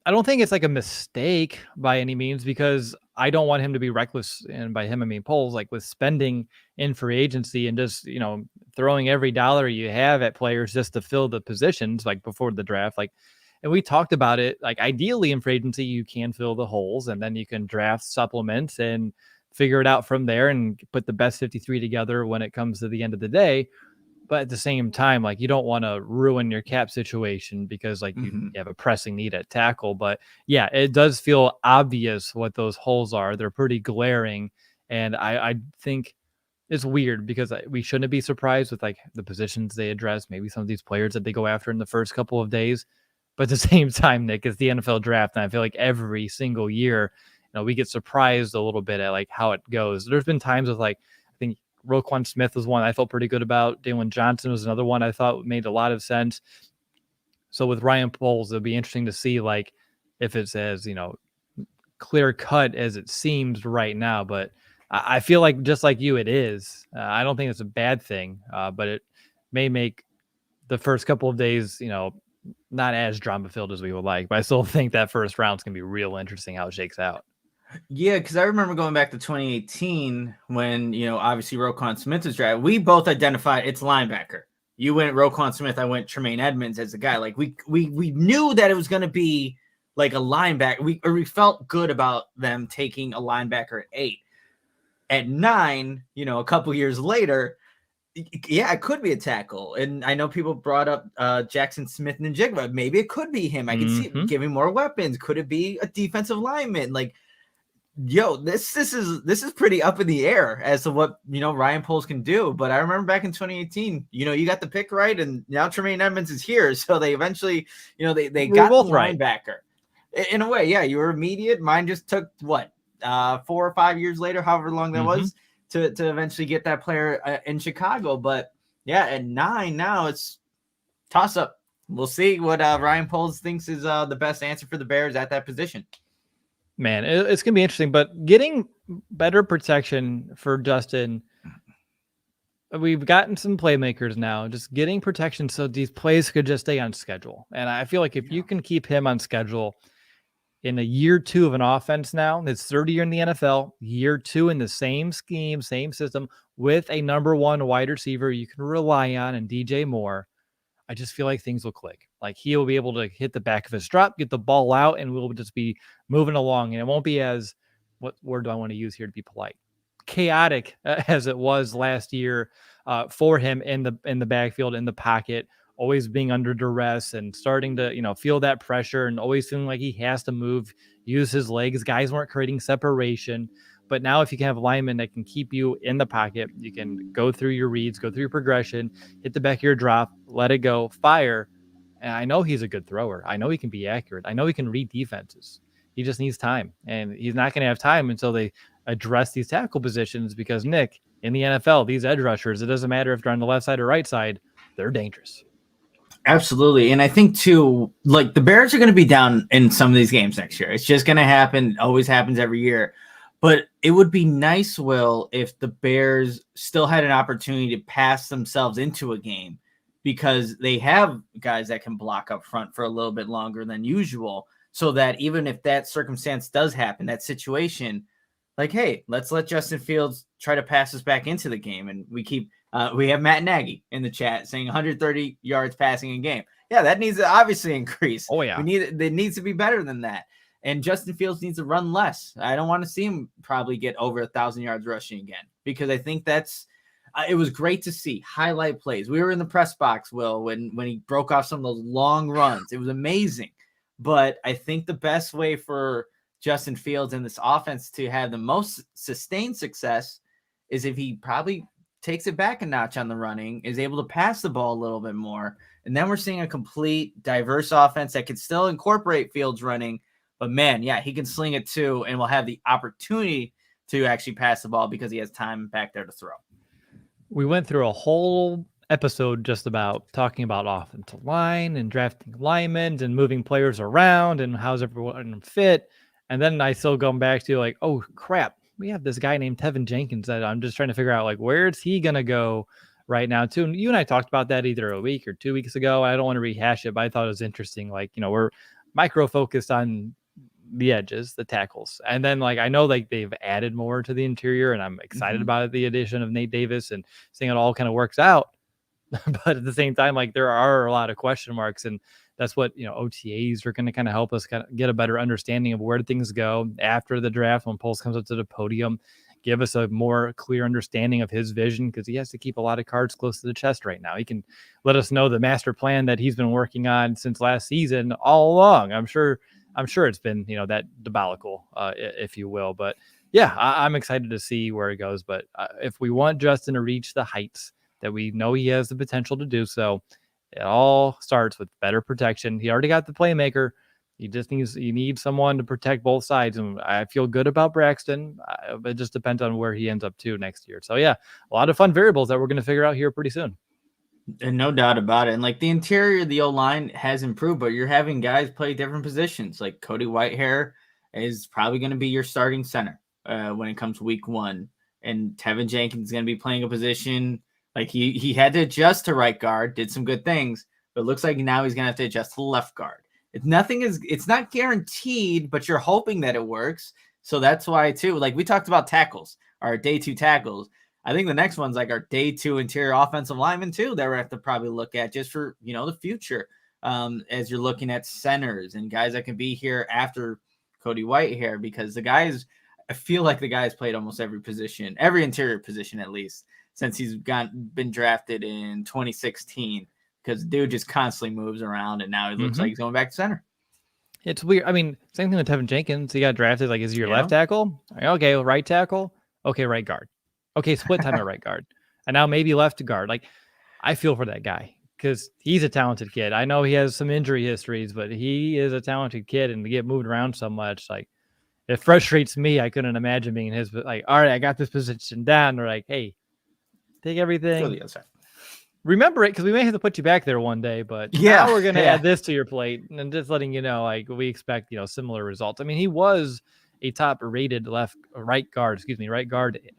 I don't think it's like a mistake by any means, because I don't want him to be reckless, and by him I mean Poles, like with spending in free agency and just throwing every dollar you have at players just to fill the positions like before the draft. Like, and we talked about it, like ideally in free agency you can fill the holes and then you can draft supplements and figure it out from there and put the best 53 together when it comes to the end of the day. But at the same time, like, you don't want to ruin your cap situation because like you have a pressing need at tackle. But yeah, it does feel obvious what those holes are. They're pretty glaring. And I think it's weird because we shouldn't be surprised with like the positions they address, maybe some of these players that they go after in the first couple of days. But at the same time, Nick, it's the NFL draft. And I feel like every single year, we get surprised a little bit at like how it goes. There's been times with like, I think Roquan Smith was one I felt pretty good about. Dalen Johnson was another one I thought made a lot of sense. So with Ryan Poles, it'll be interesting to see like if it's as, clear cut as it seems right now. But I feel like just like you, it is. I don't think it's a bad thing, but it may make the first couple of days, not as drama filled as we would like, but I still think that first round's gonna be real interesting how it shakes out. Yeah, because I remember going back to 2018 when, obviously Roquan Smith was drafted. We both identified it's linebacker. You went Roquan Smith, I went Tremaine Edmonds as a guy. Like we knew that it was going to be like a linebacker. We felt good about them taking a linebacker at 8. At 9, a couple years later, yeah, it could be a tackle. And I know people brought up Jackson Smith and Njigba. Maybe it could be him. I can see it giving more weapons. Could it be a defensive lineman? Like, yo, this is pretty up in the air as to what Ryan Poles can do. But I remember back in 2018, you got the pick right, and now Tremaine Edmonds is here. So they eventually, they got both the linebacker. Right. In a way, yeah, you were immediate. Mine just took 4 or 5 years later, however long that was, to eventually get that player in Chicago. But yeah, at 9 now it's toss up. We'll see what Ryan Poles thinks is the best answer for the Bears at that position. Man, it's going to be interesting, but getting better protection for Justin, we've gotten some playmakers now, just getting protection so these plays could just stay on schedule. And I feel like if you can keep him on schedule in a year 2 of an offense now, it's 3rd year in the NFL, year 2 in the same scheme, same system, with a number 1 wide receiver you can rely on and DJ Moore, I just feel like things will click. Like he will be able to hit the back of his drop, get the ball out, and we'll just be moving along. And it won't be as, what word do I want to use here to be polite? Chaotic as it was last year for him in the backfield, in the pocket, always being under duress and starting to, feel that pressure and always feeling like he has to move, use his legs. Guys weren't creating separation. But now if you can have linemen that can keep you in the pocket, you can go through your reads, go through your progression, hit the back of your drop, let it go, fire. And I know he's a good thrower. I know he can be accurate. I know he can read defenses. He just needs time. And he's not going to have time until they address these tackle positions because, Nick, in the NFL, these edge rushers, it doesn't matter if they're on the left side or right side, they're dangerous. Absolutely. And I think, too, like the Bears are going to be down in some of these games next year. It's just going to happen. It always happens every year. But it would be nice, Will, if the Bears still had an opportunity to pass themselves into a game because they have guys that can block up front for a little bit longer than usual so that even if that circumstance does happen, that situation, like, hey, let's let Justin Fields try to pass us back into the game. And we have Matt Nagy in the chat saying 130 yards passing a game. Yeah, that needs to obviously increase. Oh, yeah. It needs to be better than that. And Justin Fields needs to run less. I don't want to see him probably get over 1,000 yards rushing again because I think it was great to see highlight plays. We were in the press box, Will, when he broke off some of those long runs. It was amazing. But I think the best way for Justin Fields and this offense to have the most sustained success is if he probably takes it back a notch on the running, is able to pass the ball a little bit more. And then we're seeing a complete, diverse offense that can still incorporate Fields running. But, man, yeah, he can sling it too and will have the opportunity to actually pass the ball because he has time back there to throw. We went through a whole episode just about talking about offensive line and drafting linemen and moving players around and how's everyone fit. And then I still going back to like, oh, crap, we have this guy named Tevin Jenkins that I'm just trying to figure out, like, where's he going to go right now, too? And you and I talked about that either a week or 2 weeks ago. I don't want to rehash it, but I thought it was interesting. Like, we're micro-focused on the edges, the tackles. And then I know they've added more to the interior and I'm excited about the addition of Nate Davis and seeing it all kind of works out. But at the same time, there are a lot of question marks and that's what, OTAs are going to kind of help us kind of get a better understanding of where things go after the draft. When Poles comes up to the podium, give us a more clear understanding of his vision because he has to keep a lot of cards close to the chest right now. He can let us know the master plan that he's been working on since last season all along. I'm sure it's been, that debacle, if you will. But yeah, I'm excited to see where it goes. But if we want Justin to reach the heights that we know he has the potential to do so, it all starts with better protection. He already got the playmaker. You need someone to protect both sides. And I feel good about Braxton. It just depends on where he ends up to next year. So yeah, a lot of fun variables that we're going to figure out here pretty soon. And no doubt about it. And the interior of the O-line has improved, but you're having guys play different positions. Like Cody Whitehair is probably going to be your starting center when it comes to week 1. And Tevin Jenkins is going to be playing a position like he had to adjust to right guard, did some good things, but it looks like now he's going to have to adjust to left guard. It's not guaranteed, but you're hoping that it works. So that's why too, like we talked about tackles, our day 2 tackles. I think the next one's like our day 2 interior offensive lineman too, that we have to probably look at just for, the future. As you're looking at centers and guys that can be here after Cody White here, because I feel like the guy's played almost every position, every interior position, at least since he's been drafted in 2016, because dude just constantly moves around and now he looks like he's going back to center. It's weird. I mean, same thing with Tevin Jenkins. He got drafted. Like, is he your left tackle? Okay. Right tackle. Okay. Right guard. Okay. Split time at right guard. And now maybe left guard. Like, I feel for that guy because he's a talented kid. I know he has some injury histories, but he is a talented kid, and to get moved around so much, like, it frustrates me. I couldn't imagine being in his, like, all right, I got this position down. They're like, hey, take everything. Go the other side. Remember it, because we may have to put you back there one day, but now we're going to add this to your plate, and just letting you know, like, we expect, similar results. I mean, he was a top-rated right guard,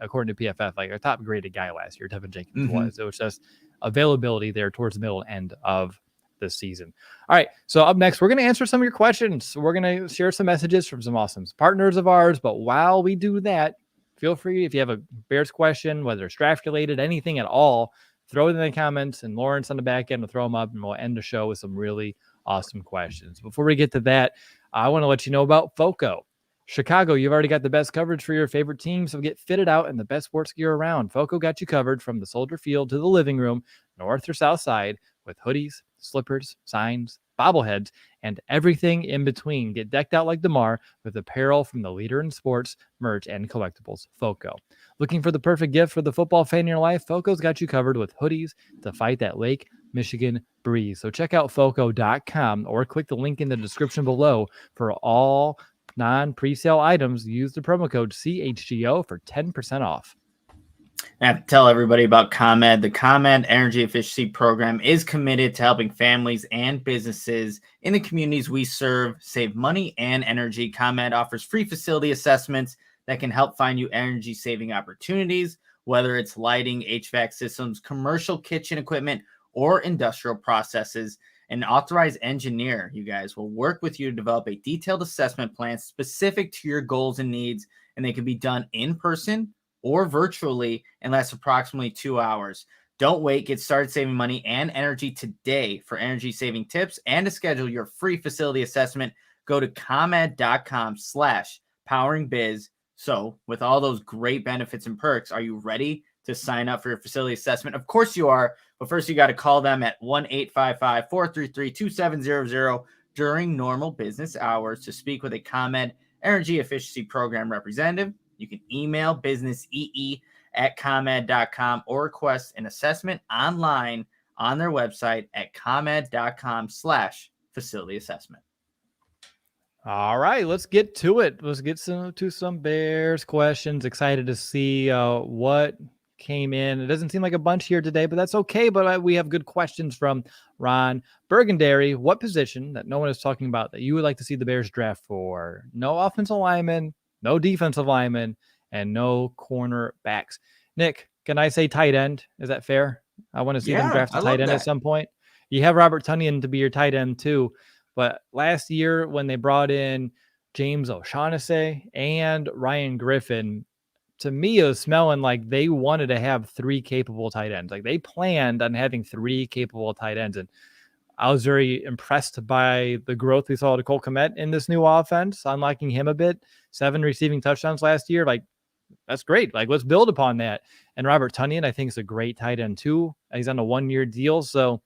according to PFF, like a top-graded guy last year. Tevin Jenkins was. It was just availability there towards the middle end of the season. All right, so up next, we're going to answer some of your questions. We're going to share some messages from some awesome partners of ours, but while we do that, feel free, if you have a Bears question, whether it's draft-related, anything at all, throw it in the comments, and Lawrence on the back end will throw them up, and we'll end the show with some really awesome questions. Before we get to that, I want to let you know about FOCO. Chicago, you've already got the best coverage for your favorite team, so get fitted out in the best sports gear around. FOCO got you covered from the Soldier Field to the living room, north or south side, with hoodies, slippers, signs, bobbleheads, and everything in between. Get decked out like DeMar with apparel from the leader in sports, merch, and collectibles, FOCO. Looking for the perfect gift for the football fan in your life? FOCO's got you covered with hoodies to fight that Lake Michigan breeze. So check out FOCO.com or click the link in the description below for all non-presale items. Use the promo code CHGO for 10% off. I have to tell everybody about ComEd. The ComEd Energy Efficiency Program is committed to helping families and businesses in the communities we serve save money and energy. ComEd offers free facility assessments that can help find you energy-saving opportunities, whether it's lighting, HVAC systems, commercial kitchen equipment, or industrial processes. An authorized engineer, you guys, will work with you to develop a detailed assessment plan specific to your goals and needs, and they can be done in person or virtually and lasts approximately 2 hours. Don't wait. Get started saving money and energy today. For energy-saving tips and to schedule your free facility assessment, go to comed.com/poweringbiz. So with all those great benefits and perks, are you ready to sign up for your facility assessment? Of course you are, but first you got to call them at 1-855-433-2700 during normal business hours to speak with a ComEd Energy Efficiency Program representative. You can email businessee@comed.com or request an assessment online on their website at comed.com/facility assessment. All right, let's get to it. Let's get to some Bears questions. Excited to see what came in. It doesn't seem like a bunch here today, but that's okay. But we have good questions from Ron Burgundy. What position that no one is talking about that you would like to see the Bears draft for? No offensive lineman, no defensive lineman, and no cornerbacks. Nick, can I say tight end? Is that fair? I want to see them draft a tight end at some point. You have Robert Tonyan to be your tight end too. But last year when they brought in James O'Shaughnessy and Ryan Griffin, to me, it was smelling like they wanted to have 3 capable tight ends. Like they planned on having 3 capable tight ends. And I was very impressed by the growth we saw to Cole Kmet in this new offense, unlocking him a bit. 7 receiving touchdowns last year. Like, that's great. Like, let's build upon that. And Robert Tonyan, I think, is a great tight end too. He's on a 1-year deal. So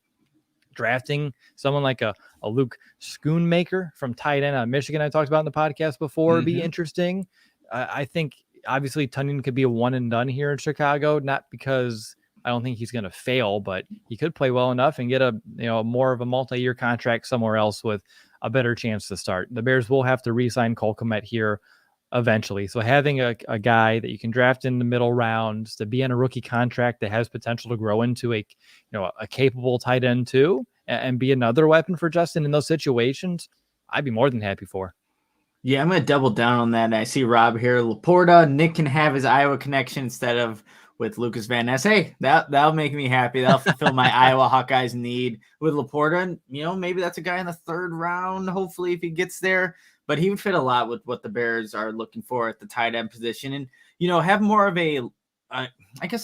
drafting someone like a Luke Schoonmaker from tight end out of Michigan, I talked about in the podcast before, would be interesting. I think obviously Tonyan could be a one and done here in Chicago, not because I don't think he's going to fail, but he could play well enough and get a more of a multi-year contract somewhere else with a better chance to start. The Bears will have to re-sign Cole Kmet here eventually. So having a guy that you can draft in the middle rounds to be on a rookie contract that has potential to grow into a capable tight end too, and be another weapon for Justin in those situations, I'd be more than happy for. Yeah, I'm going to double down on that. I see Rob here. Laporta, Nick can have his Iowa connection instead of with Lucas Van Ness. Hey, that'll make me happy. That'll fulfill my Iowa Hawkeyes need with Laporta. And, maybe that's a guy in the 3rd round, hopefully, if he gets there. But he would fit a lot with what the Bears are looking for at the tight end position. And, have more of a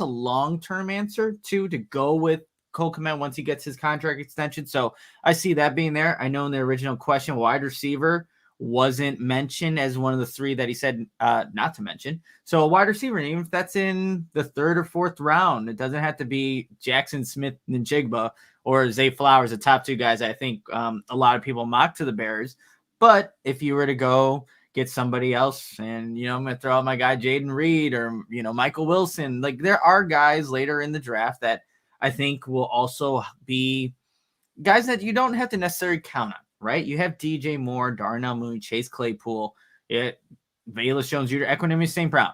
long-term answer, too, to go with Cole Kmet once he gets his contract extension. So I see that being there. I know in the original question, wide receiver wasn't mentioned as one of the 3 that he said not to mention. So a wide receiver, even if that's in the 3rd or 4th round, it doesn't have to be Jackson Smith-Njigba or Zay Flowers, the top 2 guys I think a lot of people mock to the Bears. But if you were to go get somebody else and, I'm going to throw out my guy Jaden Reed or, Michael Wilson, like there are guys later in the draft that I think will also be guys that you don't have to necessarily count on. Right? You have DJ Moore, Darnell Mooney, Chase Claypool, Velus Jones Jr., Equanimous St. Brown.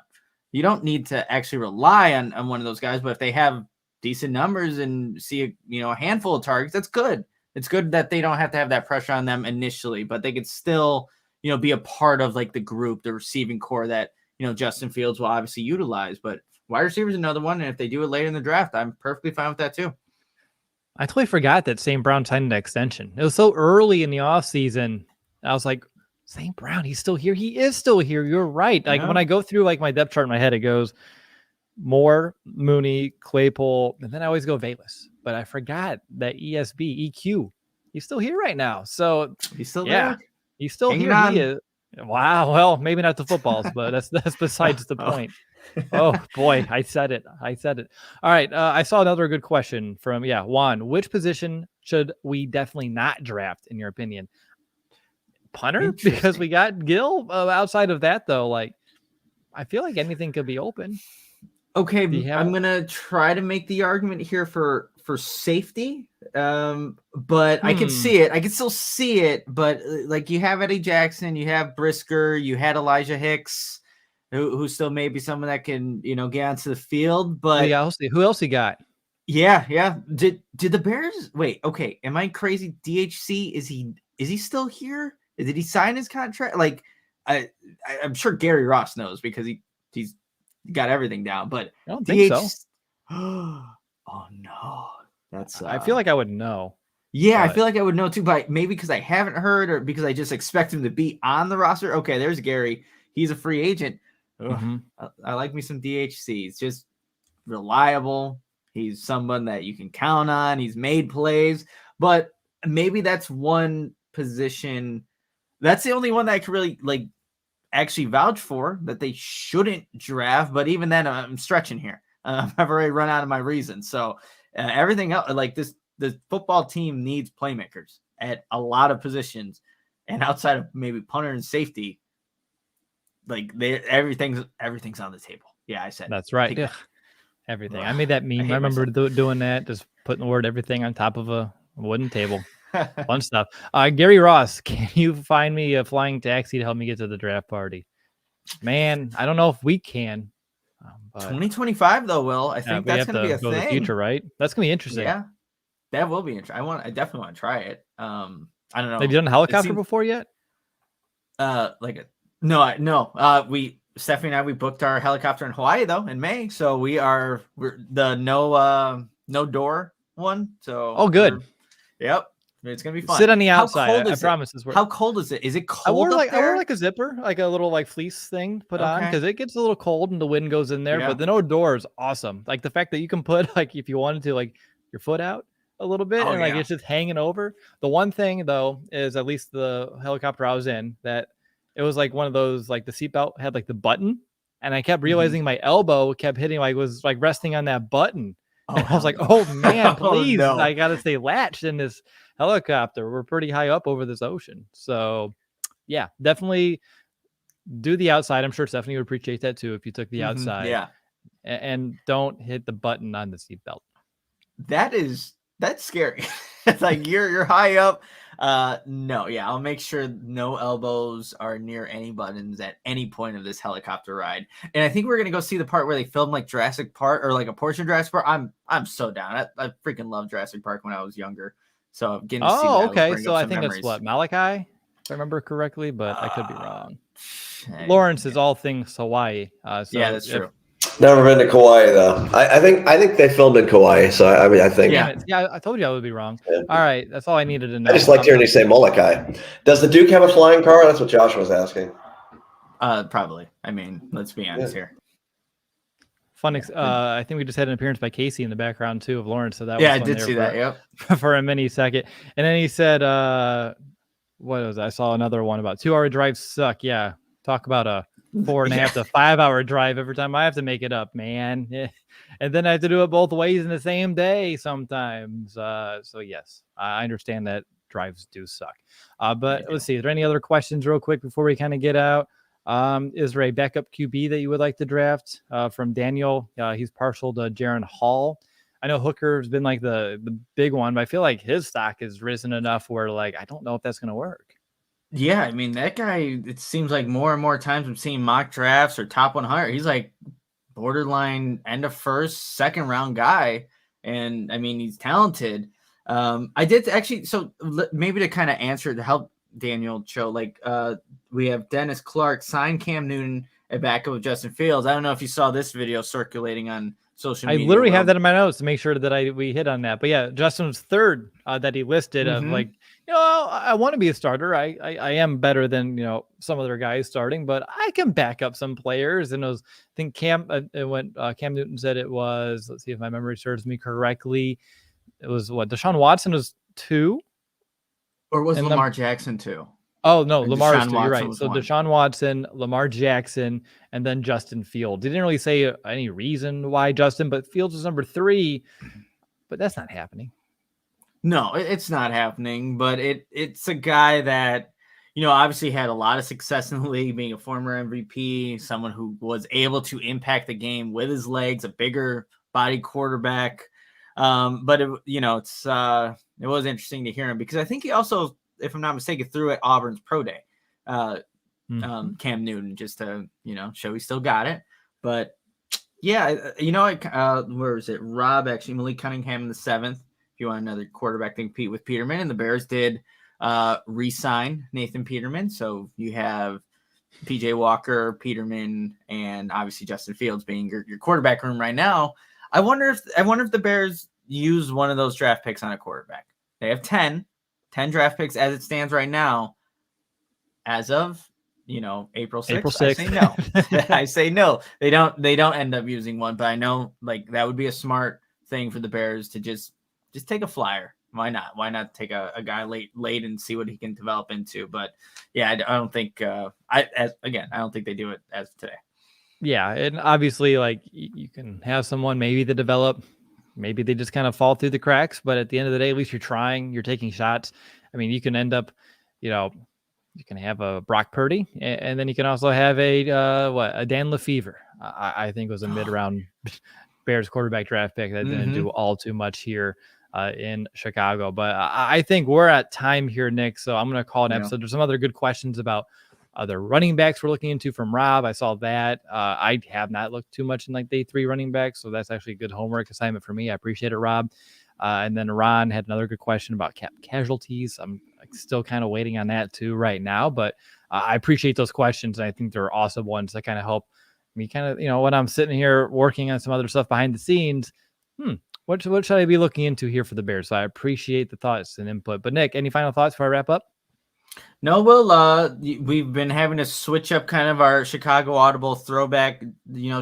You don't need to actually rely on one of those guys, but if they have decent numbers and see a handful of targets, that's good. It's good that they don't have to have that pressure on them initially, but they could still, be a part of like the group, the receiving core that, Justin Fields will obviously utilize. But wide receiver is another one, and if they do it later in the draft, I'm perfectly fine with that too. I totally forgot that St. Brown signed an extension. It was so early in the offseason. I was like, St. Brown, he's still here. He is still here. You're right. Like when I go through like my depth chart in my head, it goes Moore, Mooney, Claypool, and then I always go Velus. But I forgot that EQ. He's still here right now. So he's still there. He's still here. He is. Wow. Well, maybe not the footballs, but that's besides the point. Oh boy, I said it. All right. I saw another good question from Juan. Which position should we definitely not draft in your opinion? Punter, because we got Gill. Outside of that though, like I feel like anything could be open. Okay, I'm gonna try to make the argument here for safety, but I can see it. I can still see it, but like you have Eddie Jackson, you have Brisker, you had Elijah Hicks. Who still may be someone that can, get onto the field, but who else you got? Yeah. Did the Bears wait? Okay. Am I crazy? DHC, is he still here? Did he sign his contract? Like I'm sure Gary Ross knows because he's got everything down, but I don't think so. Oh no. That's I feel like I would know. Yeah, I feel like I would know too, but maybe because I haven't heard or because I just expect him to be on the roster. Okay, there's Gary. He's a free agent. Mm-hmm. I like me some DHC. He's just reliable. He's someone that you can count on. He's made plays, but maybe that's one position. That's the only one that I could really actually vouch for that they shouldn't draft. But even then, I'm stretching here. I've already run out of my reasons. So everything else, the football team needs playmakers at a lot of positions, and outside of maybe punter and safety. Everything's on the table. Yeah, I said that's right. Yeah. Everything. I made that meme. I remember doing that, just putting the word everything on top of a wooden table. Fun stuff. Gary Ross, can you find me a flying taxi to help me get to the draft party? Man, I don't know if we can. 2025 though, Will. I think that's going to be a thing. The future, right? That's going to be interesting. Yeah, that will be interesting. I definitely want to try it. I don't know. Have you done a helicopter before yet? No. Stephanie and I, we booked our helicopter in Hawaii though in May. So we're the no door one. So good. Yep. It's gonna be fun. Sit on the outside. I promise this works. How cold is it? Is it cold? I wore like a zipper, like a little fleece thing put on because it gets a little cold and the wind goes in there. Yeah. But the no door is awesome. Like the fact that you can put if you wanted to your foot out a little bit and it's just hanging over. The one thing though is at least the helicopter I was in that. It was like one of those, the seatbelt had the button, and I kept realizing my elbow kept hitting, was resting on that button. And I was like, oh man, please, I got to stay latched in this helicopter. We're pretty high up over this ocean. So yeah, definitely do the outside. I'm sure Stephanie would appreciate that too if you took the outside. Yeah. And don't hit the button on the seatbelt. That's scary. It's you're high up. No, yeah, I'll make sure no elbows are near any buttons at any point of this helicopter ride. And I think we're gonna go see the part where they filmed Jurassic Park or a portion of Jurassic Park. I'm so down. I freaking loved Jurassic Park when I was younger. So I'm getting to see that. Okay. So I think it's Malachi, if I remember correctly, but I could be wrong. Lawrence is all things Hawaii. Yeah, that's true. Never been to Kauai though. I think they filmed in Kauai, so I think. Damn it. Yeah, I told you I would be wrong. Yeah. All right, that's all I needed to know. I just liked hearing you say Molokai. Does the Duke have a flying car? That's what Josh was asking. Probably. I mean, let's be honest here. Fun. I think we just had an appearance by Casey in the background too of Lawrence. So that yeah, was I did see that. Yep. For a mini second, and then he said, "What was it? I saw another one about 2 hour drives suck." Yeah, talk about a 4.5 to 5 hour drive every time I have to make it up, man. Yeah. And then I have to do it both ways in the same day sometimes. So yes, I understand that drives do suck. But let's see. Is there any other questions real quick before we kind of get out? Is there a backup QB that you would like to draft? From Daniel, he's partial to Jaron Hall. I know Hooker's been like the big one, but I feel like his stock has risen enough where like I don't know if that's going to work. Yeah, I mean that guy. It seems like more and more times I'm seeing mock drafts or top 100. He's like borderline end of first, second round guy, and I mean he's talented. I did actually. So maybe to kind of answer to help Daniel show, like we have Dennis Clark sign Cam Newton at backup with Justin Fields. I don't know if you saw this video circulating on social media. I literally have that in my notes to make sure that we hit on that. But yeah, Justin's third that he listed of like, I want to be a starter. I am better than, some other guys starting, but I can back up some players. And I think Cam Newton said it was, let's see if my memory serves me correctly. It was Deshaun Watson was 2. Or was Lamar Jackson 2? Oh, no, Lamar's 2. You're right. So 1. Deshaun Watson, Lamar Jackson, and then Justin Fields. He didn't really say any reason why Justin, but Fields was number 3. But that's not happening. No, it's not happening. But it's a guy that, obviously had a lot of success in the league, being a former MVP, someone who was able to impact the game with his legs, a bigger body quarterback. But it was interesting to hear him because I think he also, if I'm not mistaken, threw at Auburn's pro day, Cam Newton, just to, show he still got it. But yeah, where is it? Rob, actually, Malik Cunningham in the 7th. If you want another quarterback to compete with Peterman, and the Bears did re-sign Nathan Peterman. So you have PJ Walker, Peterman, and obviously Justin Fields being your quarterback room right now. I wonder if the Bears use one of those draft picks on a quarterback. They have 10 draft picks as it stands right now. As of, April 6th. April 6th. I say no. I say no. They don't end up using one, but I know like that would be a smart thing for the Bears to just take a flyer. Why not? Why not take a guy late and see what he can develop into? But yeah, I don't think I don't think they do it as of today. Yeah, and obviously, like you can have someone maybe that develop, maybe they just kind of fall through the cracks. But at the end of the day, at least you're trying, you're taking shots. I mean, you can end up, you can have a Brock Purdy, and then you can also have a Dan Lefevre. I think was a mid-round Bears quarterback draft pick that didn't do all too much here in Chicago. But I think we're at time here, Nick. So I'm going to call an episode. There's some other good questions about other running backs we're looking into from Rob. I saw that. I have not looked too much in like day 3 running backs, so that's actually a good homework assignment for me. I appreciate it, Rob. And then Ron had another good question about cap casualties. I'm still kind of waiting on that too right now, but I appreciate those questions. And I think they're awesome ones that kind of help me kind of, when I'm sitting here working on some other stuff behind the scenes, what should I be looking into here for the Bears? So I appreciate the thoughts and input. But Nick, any final thoughts before I wrap up? No, well, we've been having to switch up kind of our Chicago Audible throwback,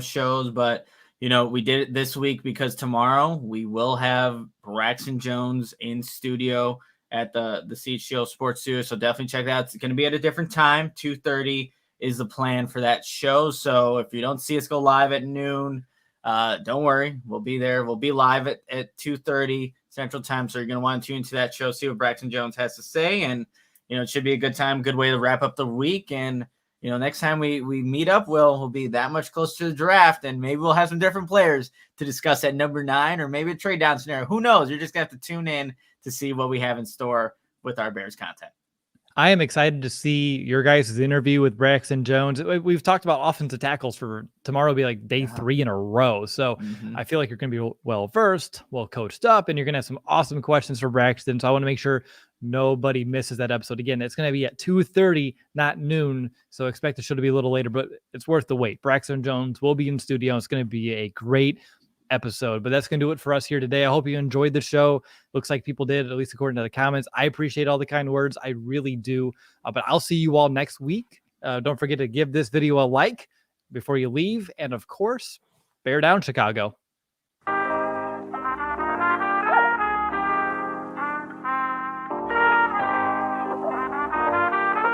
shows, but we did it this week because tomorrow we will have Braxton Jones in studio at the CHGO Sports Studio. So definitely check that out. It's going to be at a different time. 2:30 is the plan for that show. So if you don't see us go live at noon, don't worry. We'll be there. We'll be live at 2:30 Central Time. So you're going to want to tune into that show, see what Braxton Jones has to say. And, it should be a good time, good way to wrap up the week. And, next time we meet up, we'll be that much closer to the draft, and maybe we'll have some different players to discuss at number 9, or maybe a trade down scenario. Who knows? You're just going to have to tune in to see what we have in store with our Bears content. I am excited to see your guys' interview with Braxton Jones. We've talked about offensive tackles for tomorrow will be like day 3 in a row. So I feel like you're going to be well-versed, well-coached up, and you're going to have some awesome questions for Braxton. So I want to make sure nobody misses that episode. Again, it's going to be at 2:30, not noon. So expect the show to be a little later, but it's worth the wait. Braxton Jones will be in studio. It's going to be a great episode, but that's going to do it for us here today. I hope you enjoyed the show. Looks like people did, at least according to the comments. I appreciate all the kind words. I really do. But I'll see you all next week. Don't forget to give this video a like before you leave. And of course, bear down, Chicago.